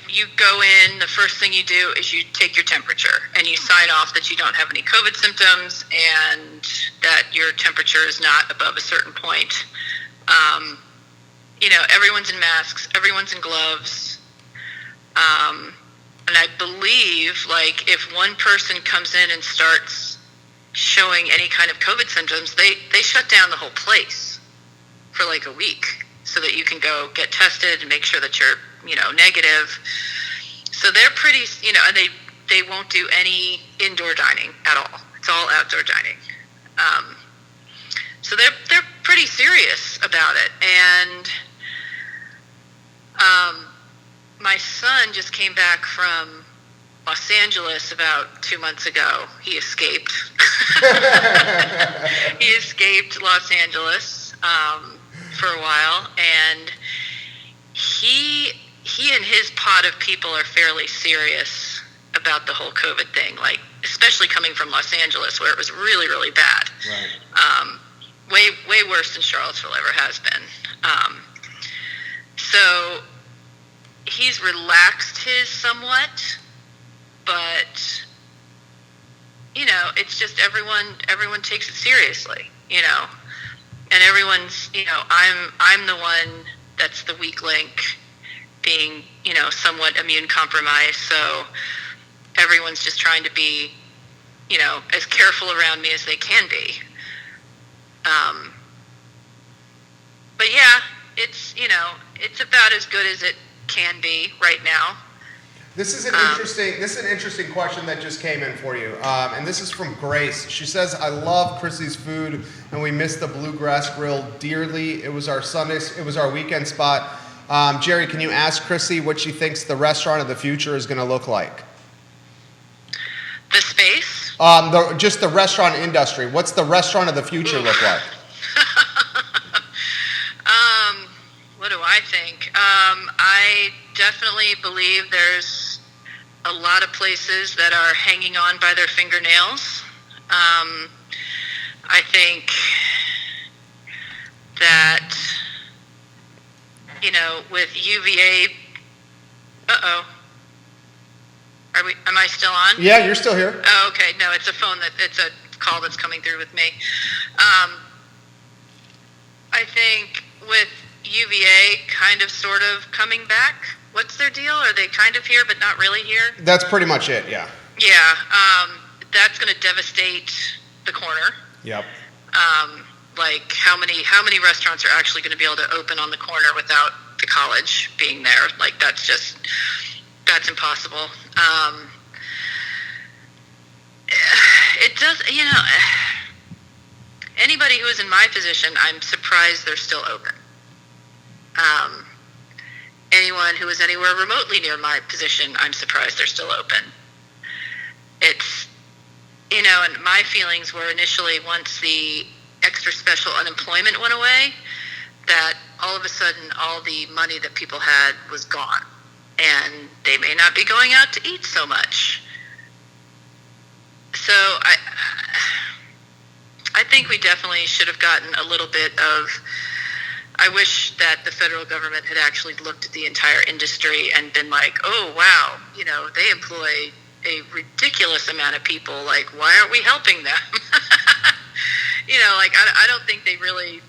you go in, the first thing you do is you take your temperature and you sign off that you don't have any COVID symptoms and that your temperature is not above a certain point. Everyone's in masks, everyone's in gloves. And I believe, like, if one person comes in and starts showing any kind of COVID symptoms, they shut down the whole place for like a week so that you can go get tested and make sure that you're, negative. So they're pretty, and they won't do any indoor dining at all. It's all outdoor dining. So they're pretty serious about it. And my son just came back from Los Angeles about 2 months ago. He escaped. He escaped Los Angeles for a while, and he and his pod of people are fairly serious about the whole COVID thing, like especially coming from Los Angeles where it was really, really bad. Right. Way worse than Charlottesville ever has been. So he's relaxed his somewhat, but it's just everyone takes it seriously, and everyone's, I'm the one that's the weak link, being, somewhat immune compromised. So everyone's just trying to be, as careful around me as they can be. But yeah, it's about as good as it can be right now. This is an interesting question that just came in for you, and this is from Grace. She says, "I love Chrissy's food, and we miss the Bluegrass Grill dearly. It was our weekend spot." Jerry, can you ask Chrissy what she thinks the restaurant of the future is going to look like? The space? Just the restaurant industry. What's the restaurant of the future look like? What do I think? I definitely believe there's a lot of places that are hanging on by their fingernails. I think that, with UVA, am I still on? Yeah, you're still here. Oh, okay. No, it's a call that's coming through with me. I think with UVA kind of sort of coming back, what's their deal? Are they kind of here but not really here? That's pretty much it, yeah. Yeah, that's going to devastate the corner. Yep. Like how many restaurants are actually going to be able to open on the corner without the college being there? Like that's impossible. It does, anybody who is in my position, I'm surprised they're still open. Anyone who is anywhere remotely near my position, I'm surprised they're still open. It's, and my feelings were initially once the extra special unemployment went away, that all of a sudden all the money that people had was gone. And they may not be going out to eat so much. So I think we definitely should have gotten a little bit of, I wish that the federal government had actually looked at the entire industry and been like, oh, wow, they employ a ridiculous amount of people. Like, why aren't we helping them? I don't think they really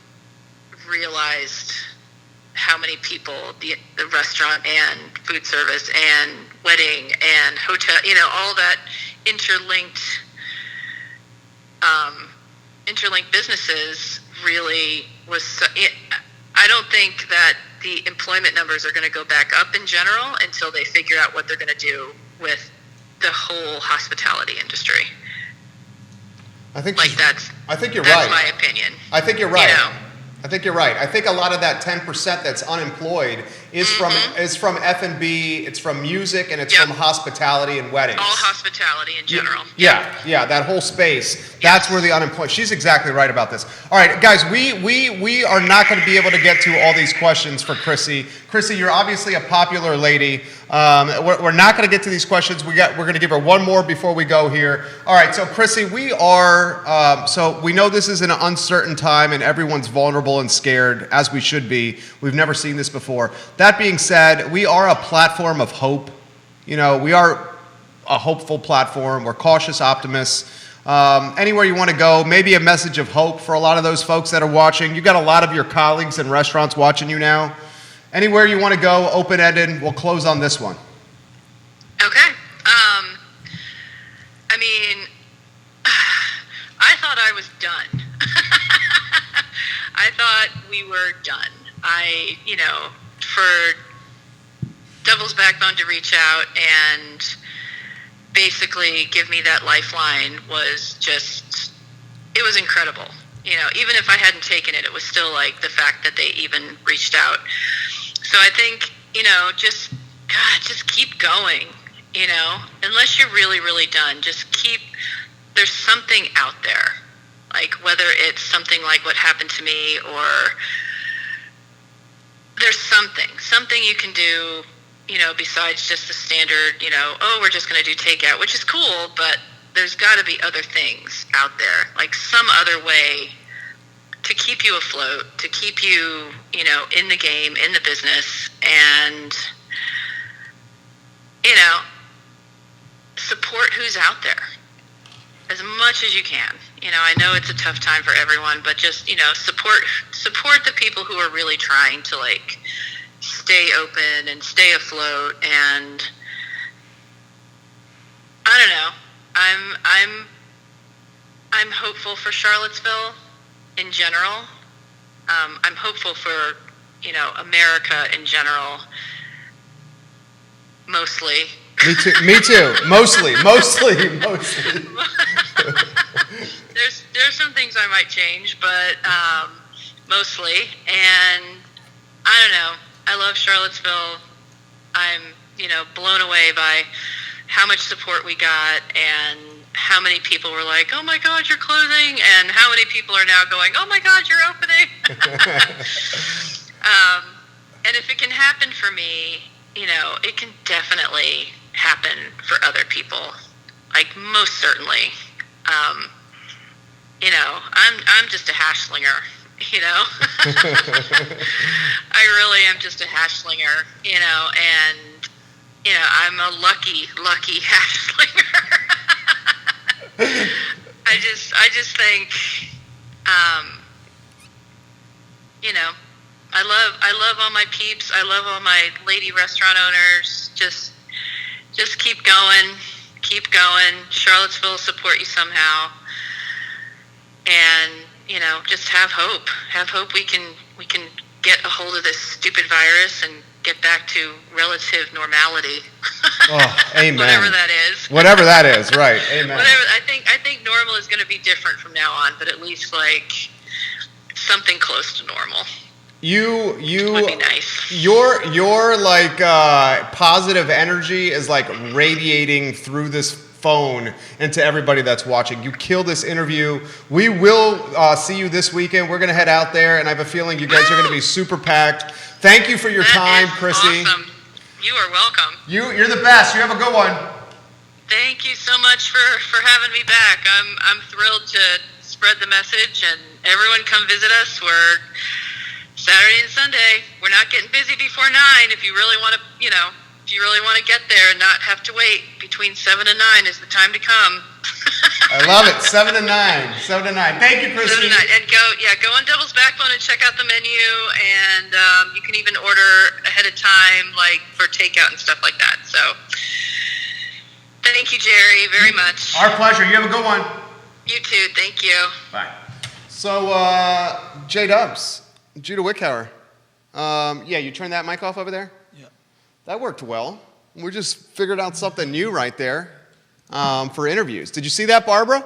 realized how many people the restaurant and food service and wedding and hotel, all that interlinked businesses really was. I don't think that the employment numbers are going to go back up in general until they figure out what they're going to do with the whole hospitality industry. I think you're right. That's my opinion. I think you're right. I think you're right. I think a lot of that 10% that's unemployed is from F&B, it's from music, and it's from hospitality and weddings. All hospitality in general. Yeah, that whole space. That's where the unemployed. She's exactly right about this. All right, guys, we are not going to be able to get to all these questions for Chrissy. Chrissy, you're obviously a popular lady. We're not going to get to these questions. We're going to give her one more before we go here. All right, so Chrissy, we know this is an uncertain time and everyone's vulnerable and scared, as we should be. We've never seen this before. That being said, we are a platform of hope. We are a hopeful platform. We're cautious optimists. Anywhere you want to go, maybe a message of hope for a lot of those folks that are watching. You got a lot of your colleagues in restaurants watching you now. Anywhere you want to go, open-ended. We'll close on this one. Okay. I thought I was done. I thought we were done. For Devil's Backbone to reach out and basically give me that lifeline was just, it was incredible. Even if I hadn't taken it, it was still like the fact that they even reached out. So I think, just keep going, unless you're really, really done, there's something out there. Like whether it's something like what happened to me or there's something you can do, besides just the standard, we're just going to do takeout, which is cool, but there's got to be other things out there, like some other way to keep you afloat, to keep you, in the game, in the business, and, support who's out there as much as you can. I know it's a tough time for everyone, but just, support the people who are really trying to, like, stay open and stay afloat. And I don't know, I'm hopeful for Charlottesville in general. I'm hopeful for, America in general, mostly. Me too. Mostly. There's some things I might change, but mostly. And I don't know. I love Charlottesville. I'm, blown away by how much support we got and how many people were like, oh my God, you're closing, and how many people are now going, oh my God, you're opening. And if it can happen for me, it can definitely happen for other people, like most certainly. I'm just a hash slinger. you know. I really am just a hash slinger, you know, and, you know, I'm a lucky hash slinger. I just think, you know, I love all my peeps. I love all my lady restaurant owners. Just keep going. Charlottesville will support you somehow. And, you know, just have hope. Have hope we can get a hold of this stupid virus and get back to relative normality. Oh, amen. Whatever that is. Whatever that is, right. Amen. I think normal is going to be different from now on, but at least like something close to normal. You would be nice. Your like positive energy is like radiating through this phone into everybody that's watching. You kill this interview. We will see you this weekend. We're going to head out there, and I have a feeling you guys are going to be super packed. Thank you for your time, Chrissy. Awesome. You are welcome. You're the best. You have a good one. Thank you so much for having me back. I'm thrilled to spread the message, and everyone come visit us. We're Saturday and Sunday. We're not getting busy before 9. If you really want to, you know, if you really want to get there and not have to wait, between 7 and 9 is the time to come. I love it. 7 to 9. 7 to 9. Thank you, Chrissy. 7 to 9. And go on Devil's Backbone and check out the menu. And you can even order ahead of time, like for takeout and stuff like that. So thank you, Jerry, very much. Our pleasure. You have a good one. You too. Thank you. Bye. So, J-Dubs, Judah Wickhauer. Yeah, you turned that mic off over there? Yeah. That worked well. We just figured out something new right there for interviews. Did you see that, Barbara?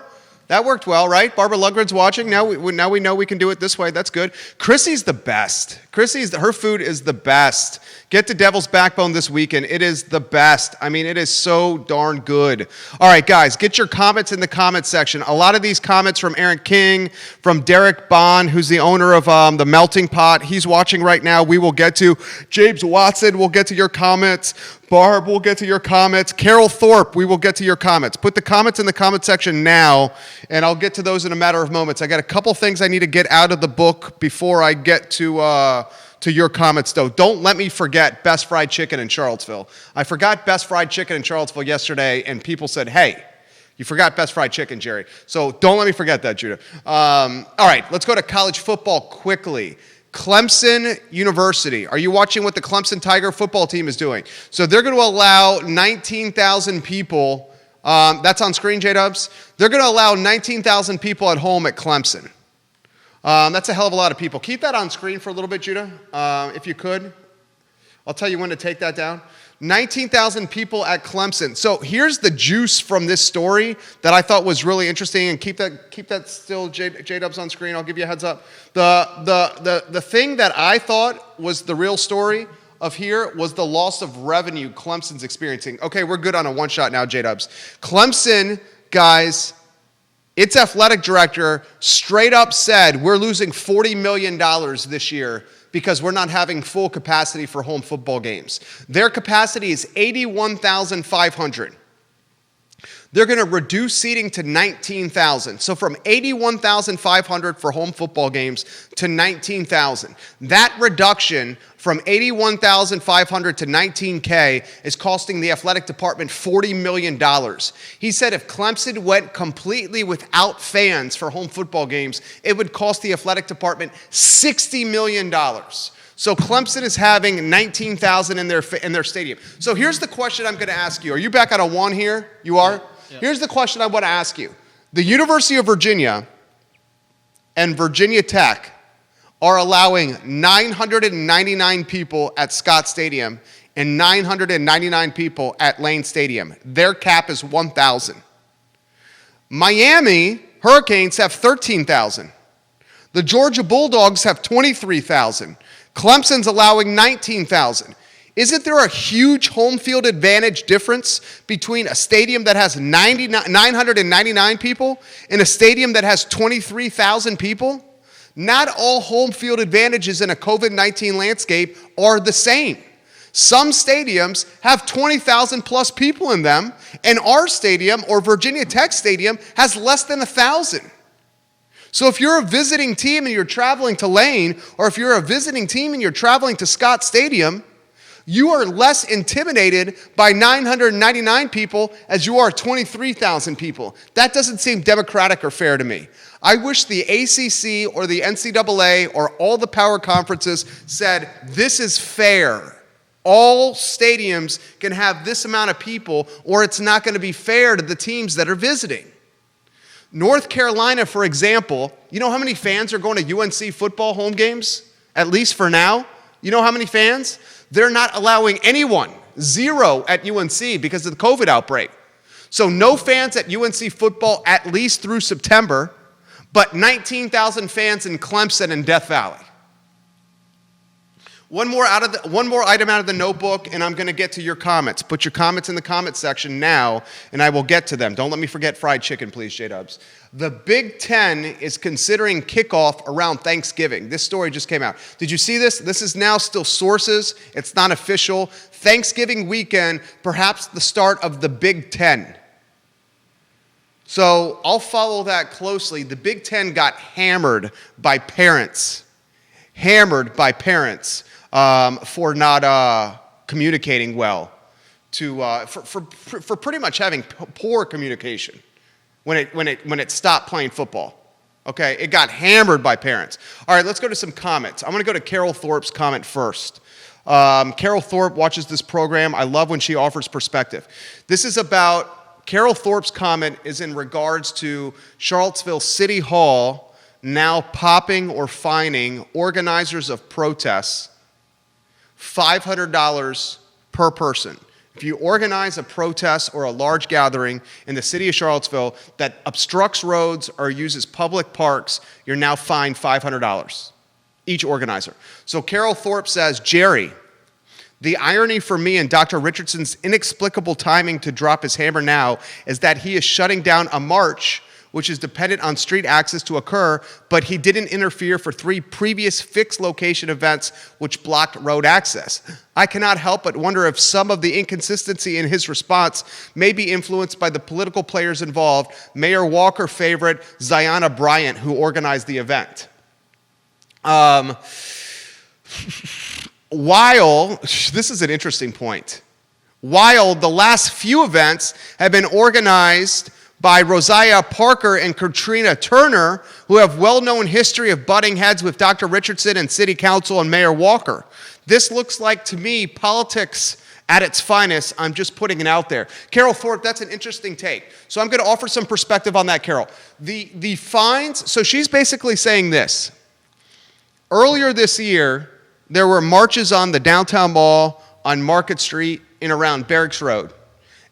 That worked well, right? Barbara Lundgren's watching. Now we know we can do it this way. That's good. Chrissy's the best. Her food is the best. Get to Devil's Backbone this weekend. It is the best. I mean, it is so darn good. All right, guys, get your comments in the comments section. A lot of these comments from Aaron King, from Derek Bond, who's the owner of the Melting Pot. He's watching right now. We will get to James Watson. We'll get to your comments. Barb, we'll get to your comments. Carol Thorpe, we will get to your comments. Put the comments in the comment section now, and I'll get to those in a matter of moments. I got a couple things I need to get out of the book before I get to your comments, though. Don't let me forget Best Fried Chicken in Charlottesville. I forgot Best Fried Chicken in Charlottesville yesterday, and people said, hey, you forgot Best Fried Chicken, Jerry. So don't let me forget that, Judah. All right, let's go to college football quickly. Clemson University. Are you watching what the Clemson Tiger football team is doing? So they're going to allow 19,000 people. That's on screen, J-Dubs. They're going to allow 19,000 people at home at Clemson. That's a hell of a lot of people. Keep that on screen for a little bit, Judah, if you could. I'll tell you when to take that down. 19,000 people at Clemson. So here's the juice from this story that I thought was really interesting, and keep that still, J-Dubs, on screen. I'll give you a heads up. The thing that I thought was the real story of here was the loss of revenue Clemson's experiencing. Okay, we're good on a one-shot now, J-Dubs. Clemson, guys, its athletic director straight up said, we're losing $40 million this year because we're not having full capacity for home football games. Their capacity is 81,500. They're going to reduce seating to 19,000. So from 81,500 for home football games to 19,000. That reduction from 81,500 to 19K is costing the athletic department $40 million. He said if Clemson went completely without fans for home football games, it would cost the athletic department $60 million. So Clemson is having 19,000 in their stadium. So here's the question I'm going to ask you. Are you back on a one here? You are? Yeah. Here's the question I want to ask you. The University of Virginia and Virginia Tech are allowing 999 people at Scott Stadium and 999 people at Lane Stadium. Their cap is 1,000. Miami Hurricanes have 13,000. The Georgia Bulldogs have 23,000. Clemson's allowing 19,000. Isn't there a huge home field advantage difference between a stadium that has 999 people and a stadium that has 23,000 people? Not all home field advantages in a COVID-19 landscape are the same. Some stadiums have 20,000 plus people in them, and our stadium, or Virginia Tech Stadium, has less than 1,000. So if you're a visiting team and you're traveling to Lane, or if you're a visiting team and you're traveling to Scott Stadium, you are less intimidated by 999 people as you are 23,000 people. That doesn't seem democratic or fair to me. I wish the ACC or the NCAA or all the power conferences said, this is fair. All stadiums can have this amount of people, or it's not going to be fair to the teams that are visiting. North Carolina, for example, you know how many fans are going to UNC football home games? At least for now. You know how many fans? They're not allowing anyone, 0 at UNC because of the COVID outbreak. So no fans at UNC football at least through September, but 19,000 fans in Clemson and Death Valley. One more item out of the notebook, and I'm going to get to your comments. Put your comments in the comment section now, and I will get to them. Don't let me forget fried chicken, please, J-Dubs. The Big Ten is considering kickoff around Thanksgiving. This story just came out. Did you see this? This is now still sources. It's not official. Thanksgiving weekend, perhaps the start of the Big Ten. So I'll follow that closely. The Big Ten got hammered by parents. For not communicating well, for pretty much having poor communication when it stopped playing football. Okay, it got hammered by parents. All right, let's go to some comments. I'm going to go to Carol Thorpe's comment first. Carol Thorpe watches this program. I love when she offers perspective. This is about Carol Thorpe's comment is in regards to Charlottesville City Hall now popping or fining organizers of protests $500 per person. If you organize a protest or a large gathering in the city of Charlottesville that obstructs roads or uses public parks, you're now fined $500, each organizer. So Carol Thorpe says, Jerry, the irony for me in Dr. Richardson's inexplicable timing to drop his hammer now is that he is shutting down a march which is dependent on street access to occur, but he didn't interfere for 3 previous fixed location events which blocked road access. I cannot help but wonder if some of the inconsistency in his response may be influenced by the political players involved, Mayor Walker favorite Ziona Bryant, who organized the event. This is an interesting point, while the last few events have been organized by Rosiah Parker and Katrina Turner, who have well-known history of butting heads with Dr. Richardson and City Council and Mayor Walker. This looks like, to me, politics at its finest. I'm just putting it out there. Carol Thorpe, that's an interesting take. So I'm going to offer some perspective on that, Carol. The fines, so she's basically saying this. Earlier this year, there were marches on the downtown mall, on Market Street, and around Barracks Road.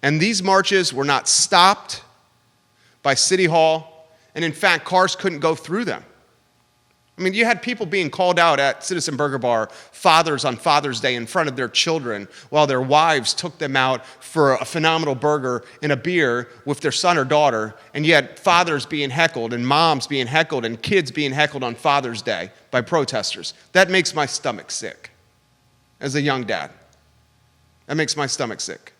And these marches were not stopped by City Hall, and in fact, cars couldn't go through them. I mean, you had people being called out at Citizen Burger Bar, fathers on Father's Day in front of their children, while their wives took them out for a phenomenal burger and a beer with their son or daughter, and yet fathers being heckled and moms being heckled and kids being heckled on Father's Day by protesters. That makes my stomach sick as a young dad. That makes my stomach sick.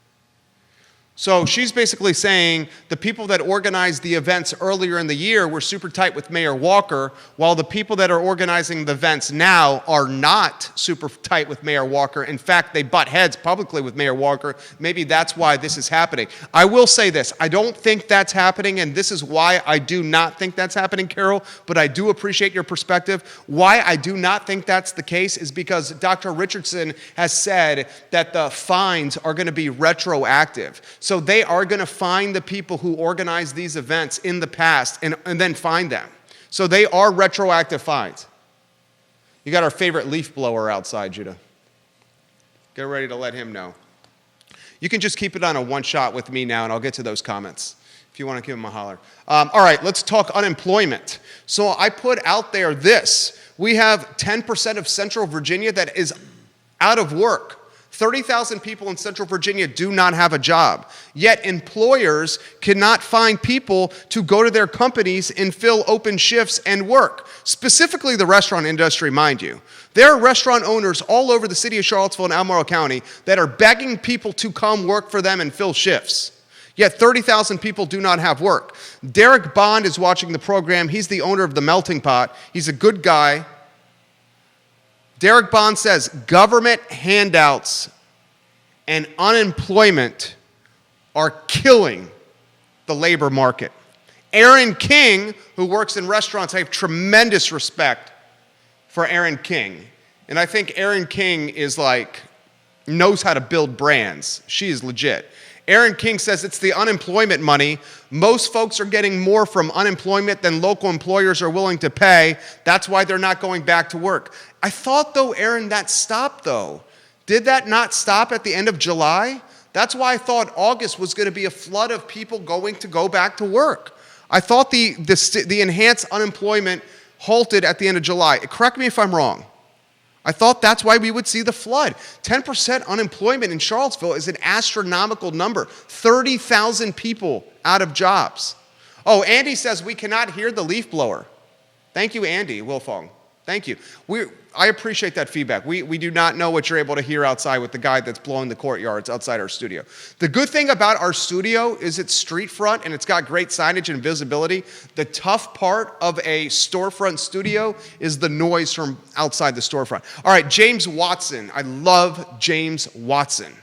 So she's basically saying the people that organized the events earlier in the year were super tight with Mayor Walker, while the people that are organizing the events now are not super tight with Mayor Walker. In fact, they butt heads publicly with Mayor Walker. Maybe that's why this is happening. I will say this. I don't think that's happening, and this is why I do not think that's happening, Carol, but I do appreciate your perspective. Why I do not think that's the case is because Dr. Richardson has said that the fines are going to be retroactive. So they are going to fine the people who organized these events in the past and then fine them. So they are retroactive fines. You got our favorite leaf blower outside, Judah. Get ready to let him know. You can just keep it on a one shot with me now, and I'll get to those comments if you want to give him a holler. All right, let's talk unemployment. So I put out there this. We have 10% of Central Virginia that is out of work. 30,000 people in Central Virginia do not have a job. Yet employers cannot find people to go to their companies and fill open shifts and work. Specifically the restaurant industry, mind you. There are restaurant owners all over the city of Charlottesville and Albemarle County that are begging people to come work for them and fill shifts. Yet 30,000 people do not have work. Derek Bond is watching the program. He's the owner of the Melting Pot. He's a good guy. Derek Bond says government handouts and unemployment are killing the labor market. Aaron King, who works in restaurants, I have tremendous respect for Aaron King. And I think Aaron King knows how to build brands. She is legit. Aaron King says it's the unemployment money. Most folks are getting more from unemployment than local employers are willing to pay. That's why they're not going back to work. I thought, though, Aaron, that stopped, though. Did that not stop at the end of July? That's why I thought August was going to be a flood of people going to go back to work. I thought the enhanced unemployment halted at the end of July. Correct me if I'm wrong. I thought that's why we would see the flood. 10% unemployment in Charlottesville is an astronomical number. 30,000 people out of jobs. Oh, Andy says we cannot hear the leaf blower. Thank you, Andy Wilfong. Thank you. I appreciate that feedback. We do not know what you're able to hear outside with the guy that's blowing the courtyards outside our studio. The good thing about our studio is it's street front and it's got great signage and visibility. The tough part of a storefront studio is the noise from outside the storefront. All right, James Watson. I love James Watson.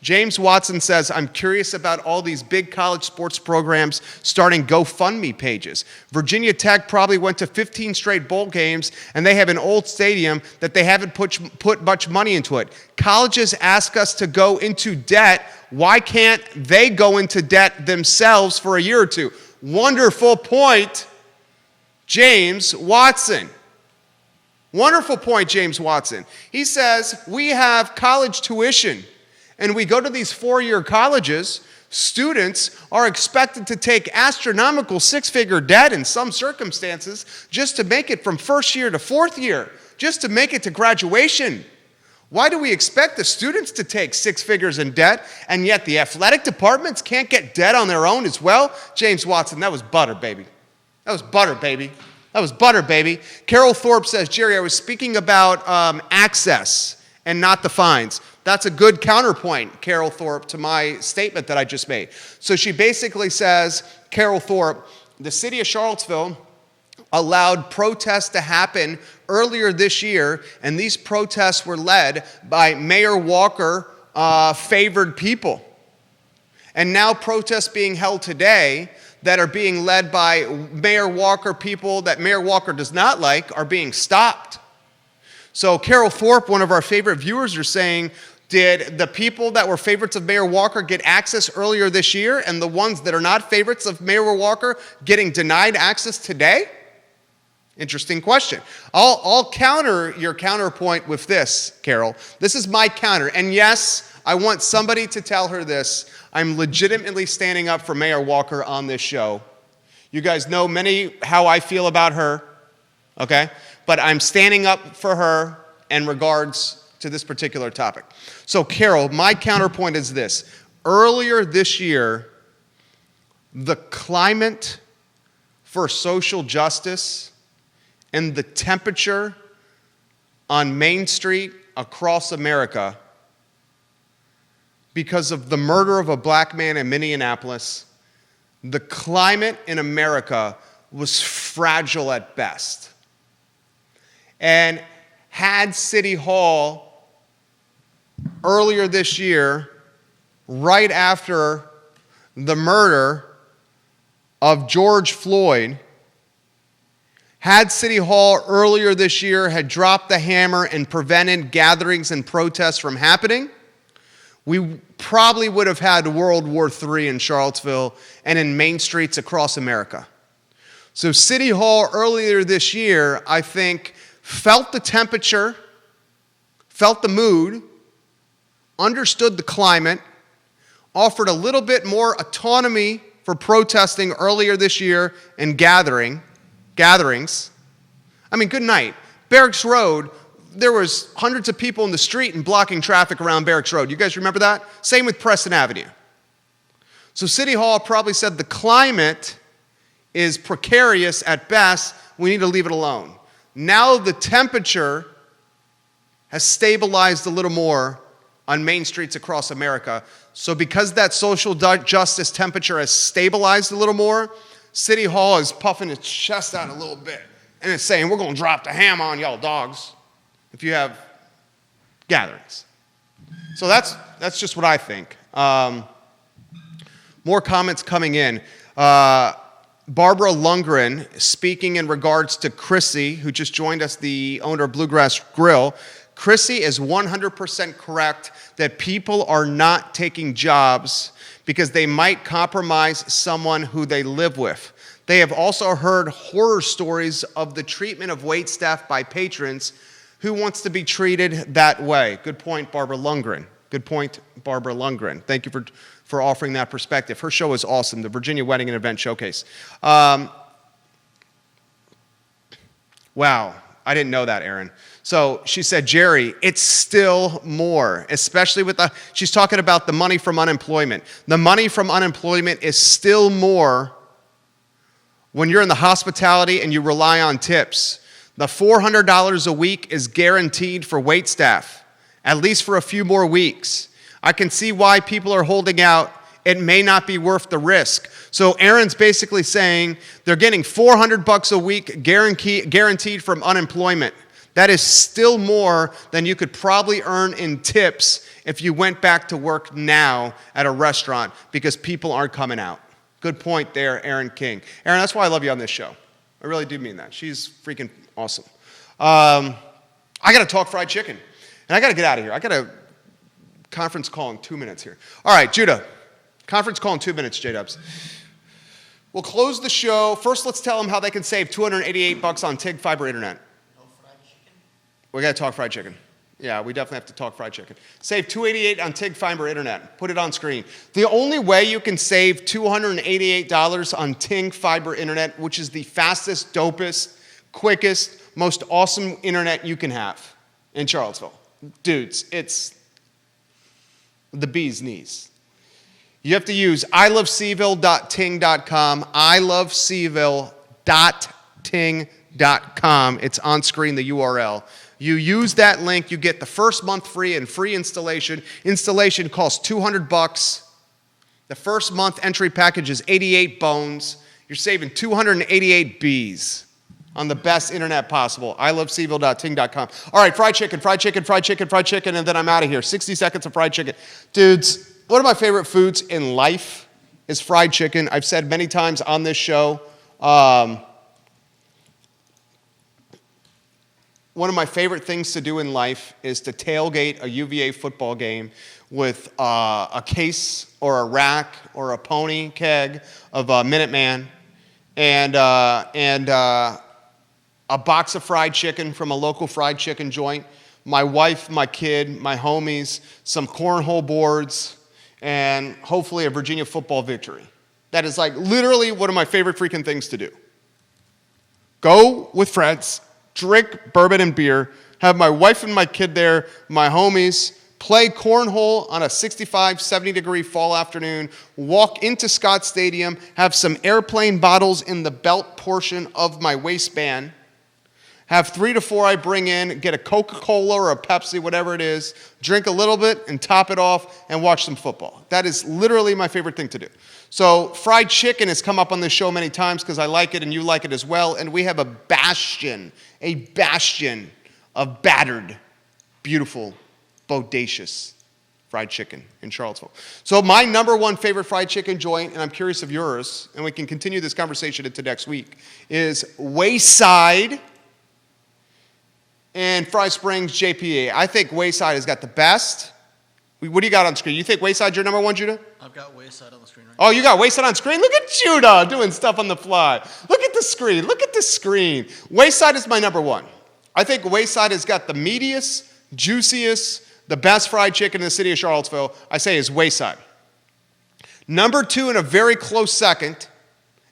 James Watson says, I'm curious about all these big college sports programs starting GoFundMe pages. Virginia Tech probably went to 15 straight bowl games, and they have an old stadium that they haven't put much money into it. Colleges ask us to go into debt. Why can't they go into debt themselves for a year or two? Wonderful point, James Watson. Wonderful point, James Watson. He says, we have college tuition. And we go to these four-year colleges, students are expected to take astronomical six-figure debt in some circumstances just to make it from first year to fourth year, just to make it to graduation. Why do we expect the students to take six figures in debt, and yet the athletic departments can't get debt on their own as well? James Watson, that was butter, baby. That was butter, baby. That was butter, baby. Carol Thorpe says, Jerry, I was speaking about access and not the fines. That's a good counterpoint, Carol Thorpe, to my statement that I just made. So she basically says, Carol Thorpe, the city of Charlottesville allowed protests to happen earlier this year, and these protests were led by Mayor Walker favored people. And now protests being held today that are being led by Mayor Walker people that Mayor Walker does not like are being stopped. So Carol Thorpe, one of our favorite viewers, are saying, did the people that were favorites of Mayor Walker get access earlier this year, and the ones that are not favorites of Mayor Walker getting denied access today? Interesting question. I'll counter your counterpoint with this, Carol. This is my counter. And yes, I want somebody to tell her this. I'm legitimately standing up for Mayor Walker on this show. You guys know how I feel about her, okay? But I'm standing up for her in regards to this particular topic. So, Carol, my counterpoint is this. Earlier this year, the climate for social justice and the temperature on Main Street across America, because of the murder of a black man in Minneapolis, the climate in America was fragile at best. And had City Hall earlier this year, right after the murder of George Floyd, had City Hall earlier this year had dropped the hammer and prevented gatherings and protests from happening, we probably would have had World War III in Charlottesville and in main streets across America. So City Hall earlier this year, I think, felt the temperature, felt the mood, understood the climate, offered a little bit more autonomy for protesting earlier this year and gatherings. I mean, good night. Barracks Road, there was hundreds of people in the street and blocking traffic around Barracks Road. You guys remember that? Same with Preston Avenue. So City Hall probably said the climate is precarious at best. We need to leave it alone. Now the temperature has stabilized a little more on main streets across America. So because that social justice temperature has stabilized a little more, City Hall is puffing its chest out a little bit. And it's saying, we're going to drop the hammer on y'all dogs if you have gatherings. So that's just what I think. More comments coming in. Barbara Lundgren, speaking in regards to Chrissy, who just joined us, the owner of Bluegrass Grill. Chrissy is 100% correct that people are not taking jobs because they might compromise someone who they live with. They have also heard horror stories of the treatment of waitstaff by patrons. Who wants to be treated that way? Good point, Barbara Lundgren. Good point, Barbara Lundgren. Thank you for offering that perspective. Her show is awesome, the Virginia Wedding and Event Showcase. Wow, I didn't know that, Aaron. So she said, Jerry, it's still more, especially with she's talking about the money from unemployment. The money from unemployment is still more when you're in the hospitality and you rely on tips. The $400 a week is guaranteed for waitstaff, at least for a few more weeks. I can see why people are holding out. It may not be worth the risk. So Aaron's basically saying they're getting $400 a week guaranteed from unemployment. That is still more than you could probably earn in tips if you went back to work now at a restaurant because people aren't coming out. Good point there, Aaron King. Aaron, that's why I love you on this show. I really do mean that. She's freaking awesome. I got to talk fried chicken, and I got to get out of here. I got a conference call in 2 minutes here. All right, Judah. Conference call in 2 minutes, J-Dubs. We'll close the show. First, let's tell them how they can save $288 on TIG fiber internet. No fried chicken? We got to talk fried chicken. Yeah, we definitely have to talk fried chicken. Save $288 on TIG fiber internet. Put it on screen. The only way you can save $288 on TIG fiber internet, which is the fastest, dopest, quickest, most awesome internet you can have in Charlottesville. Dudes, it's the bee's knees. You have to use ilovecville.ting.com, ilovecville.ting.com. It's on screen, the URL. You use that link, you get the first month free and free installation. Installation costs $200. The first month entry package is 88 bones. You're saving 288 Bs on the best internet possible. ilovecville.ting.com. All right, fried chicken, and then I'm out of here. 60 seconds of fried chicken. Dudes, one of my favorite foods in life is fried chicken. I've said many times on this show, one of my favorite things to do in life is to tailgate a UVA football game with a case or a rack or a pony keg of Minuteman and a box of fried chicken from a local fried chicken joint, my wife, my kid, my homies, some cornhole boards, and hopefully a Virginia football victory. That is like literally one of my favorite freaking things to do. Go with friends, drink bourbon and beer, have my wife and my kid there, my homies, play cornhole on a 65, 70-degree fall afternoon, walk into Scott Stadium, have some airplane bottles in the belt portion of my waistband, have 3 to 4 I bring in, get a Coca-Cola or a Pepsi, whatever it is, drink a little bit and top it off and watch some football. That is literally my favorite thing to do. So fried chicken has come up on this show many times because I like it and you like it as well. And we have a bastion of battered, beautiful, bodacious fried chicken in Charlottesville. So my number one favorite fried chicken joint, and I'm curious of yours, and we can continue this conversation into next week, is Wayside and Fry Springs JPA. I think Wayside has got the best. What do you got on screen? You think Wayside's your number one, Judah? I've got Wayside on the screen right now. Oh, you got Wayside on screen? Look at Judah doing stuff on the fly. Look at the screen. Look at the screen. Wayside is my number one. I think Wayside has got the meatiest, juiciest, the best fried chicken in the city of Charlottesville, I say, is Wayside. Number two, in a very close second,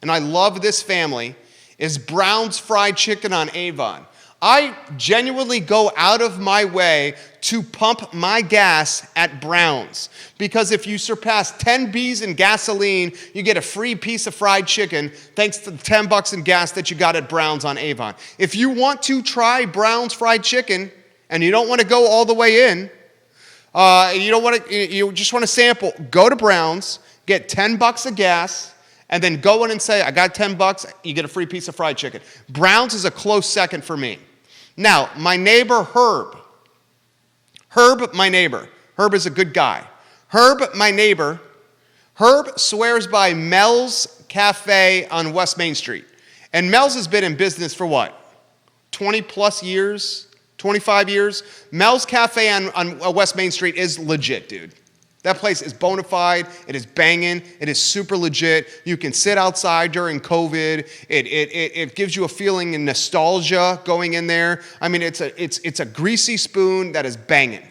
and I love this family, is Brown's Fried Chicken on Avon. I genuinely go out of my way to pump my gas at Brown's because if you surpass 10 Bs in gasoline, you get a free piece of fried chicken thanks to the $10 in gas that you got at Brown's on Avon. If you want to try Brown's Fried Chicken and you don't want to go all the way in, You don't want to. You just want to sample. Go to Brown's, get $10 of gas, and then go in and say, "I got $10. You get a free piece of fried chicken." Brown's is a close second for me. Now, my neighbor Herb, my neighbor. Herb is a good guy. Herb, my neighbor. Herb swears by Mel's Cafe on West Main Street. And Mel's has been in business for what? 20 plus years? 25 years? Mel's Cafe on West Main Street is legit, dude. That place is bona fide. It is banging. It is super legit. You can sit outside during COVID. It gives you a feeling of nostalgia going in there. I mean, it's a greasy spoon that is banging.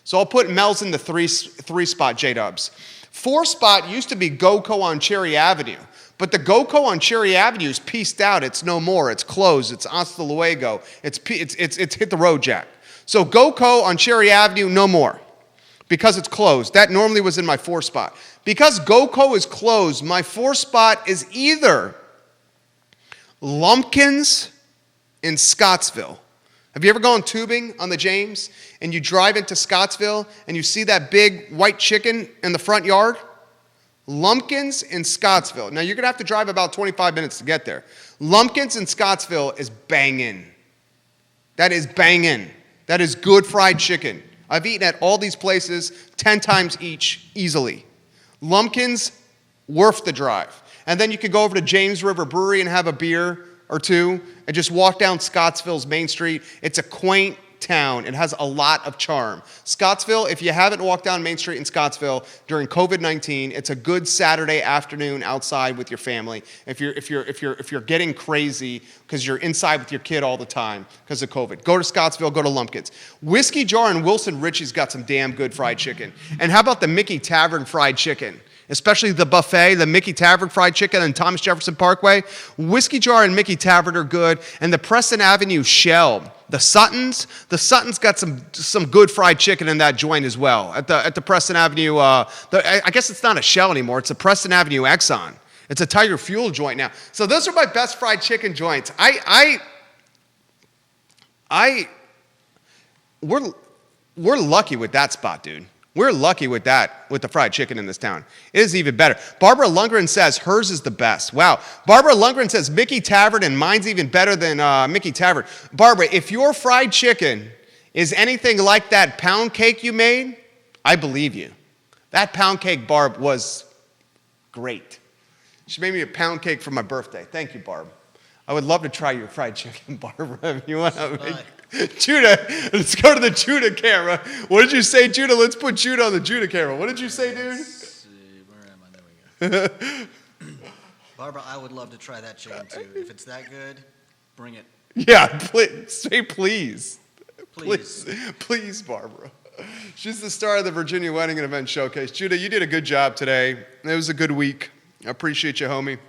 So I'll put Mel's in the three spot, J-Dubs. 4 spot used to be GoCo on Cherry Avenue. But the GoCo on Cherry Avenue is pieced out. It's no more. It's closed. It's hasta luego. It's hit the road, Jack. So GoCo on Cherry Avenue, no more. Because it's closed. That normally was in my 4 spot. Because GoCo is closed, my 4 spot is either Lumpkins in Scottsville. Have you ever gone tubing on the James and you drive into Scottsville and you see that big white chicken in the front yard? Lumpkins in Scottsville. Now, you're going to have to drive about 25 minutes to get there. Lumpkins in Scottsville is banging. That is banging. That is good fried chicken. I've eaten at all these places 10 times each, easily. Lumpkins, worth the drive. And then you could go over to James River Brewery and have a beer or two and just walk down Scottsville's Main Street. It's a quaint town. It has a lot of charm. Scottsville, if you haven't walked down Main Street in Scottsville during COVID-19, it's a good Saturday afternoon outside with your family. If you're getting crazy because you're inside with your kid all the time because of COVID, go to Scottsville, go to Lumpkins. Whiskey Jar and Wilson Richie's got some damn good fried chicken. And how about the Mickey Tavern fried chicken? Especially the buffet, the Mickey Tavern fried chicken on Thomas Jefferson Parkway. Whiskey Jar and Mickey Tavern are good. And the Preston Avenue Shell, the Suttons got some good fried chicken in that joint as well. At the Preston Avenue, I guess it's not a Shell anymore. It's a Preston Avenue Exxon. It's a Tiger Fuel joint now. So those are my best fried chicken joints. We're lucky with that spot, dude. We're lucky with that, with the fried chicken in this town. It is even better. Barbara Lundgren says hers is the best. Wow. Barbara Lundgren says Mickey Tavern and mine's even better than Mickey Tavern. Barbara, if your fried chicken is anything like that pound cake you made, I believe you. That pound cake, Barb, was great. She made me a pound cake for my birthday. Thank you, Barb. I would love to try your fried chicken, Barbara. If you want to make... Judah, let's go to the Judah camera. What did you say, Judah? Let's put Judah on the Judah camera. What did you say, dude? Let's see, where am I? There we go. Barbara, I would love to try that chicken too. If it's that good, bring it. Yeah, please, say please. Please. Please, Barbara. She's the star of the Virginia Wedding and Event Showcase. Judah, you did a good job today. It was a good week. I appreciate you, homie.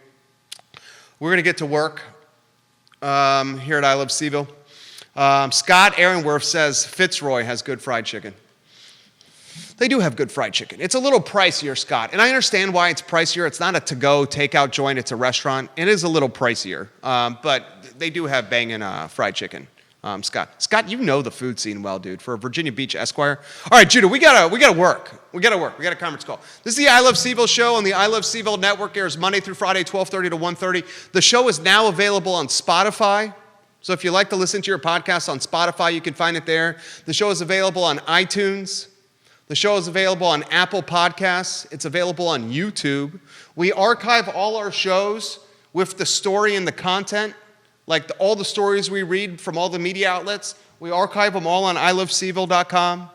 We're going to get to work here at I Love CVille. Scott Aaronworth says Fitzroy has good fried chicken. They do have good fried chicken. It's a little pricier, Scott. And I understand why it's pricier. It's not a to-go takeout joint. It's a restaurant. It is a little pricier. But they do have banging fried chicken, Scott. Scott, you know the food scene well, dude, for a Virginia Beach Esquire. All right, Judah, we gotta work. We got a conference call. This is the I Love CVille show on the I Love CVille network. Airs Monday through Friday, 12:30 to 1:30. The show is now available on Spotify. So if you like to listen to your podcast on Spotify, you can find it there. The show is available on iTunes. The show is available on Apple Podcasts. It's available on YouTube. We archive all our shows with the story and the content, like all the stories we read from all the media outlets. We archive them all on ilovecville.com.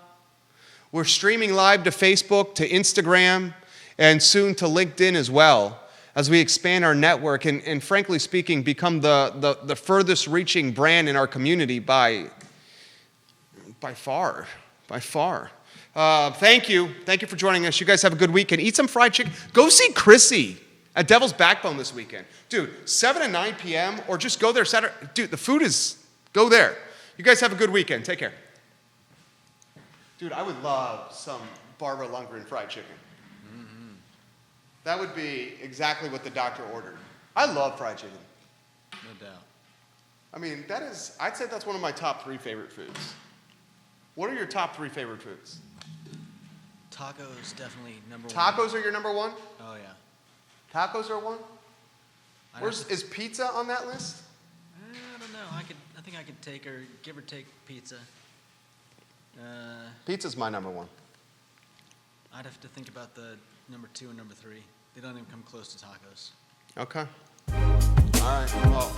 We're streaming live to Facebook, to Instagram, and soon to LinkedIn as well, as we expand our network and frankly speaking, become the furthest reaching brand in our community by far. Thank you for joining us. You guys have a good weekend. Eat some fried chicken. Go see Chrissy at Devil's Backbone this weekend. Dude, 7 and 9 p.m. or just go there Saturday. Dude, the food is, go there. You guys have a good weekend. Take care. Dude, I would love some Barbara Lundgren fried chicken. That would be exactly what the doctor ordered. I love fried chicken. No doubt. I mean, I'd say that's one of my top 3 favorite foods. What are your top 3 favorite foods? Tacos definitely number one. Tacos are your number one? Oh yeah. Tacos are one? I'd have to- Is pizza on that list? I don't know. I think I could take or give or take pizza. Pizza's my number one. I'd have to think about the number 2 and number 3. They don't even come close to tacos. Okay. All right. Well,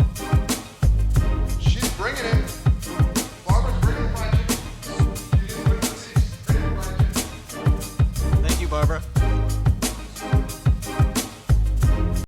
she's bringing it.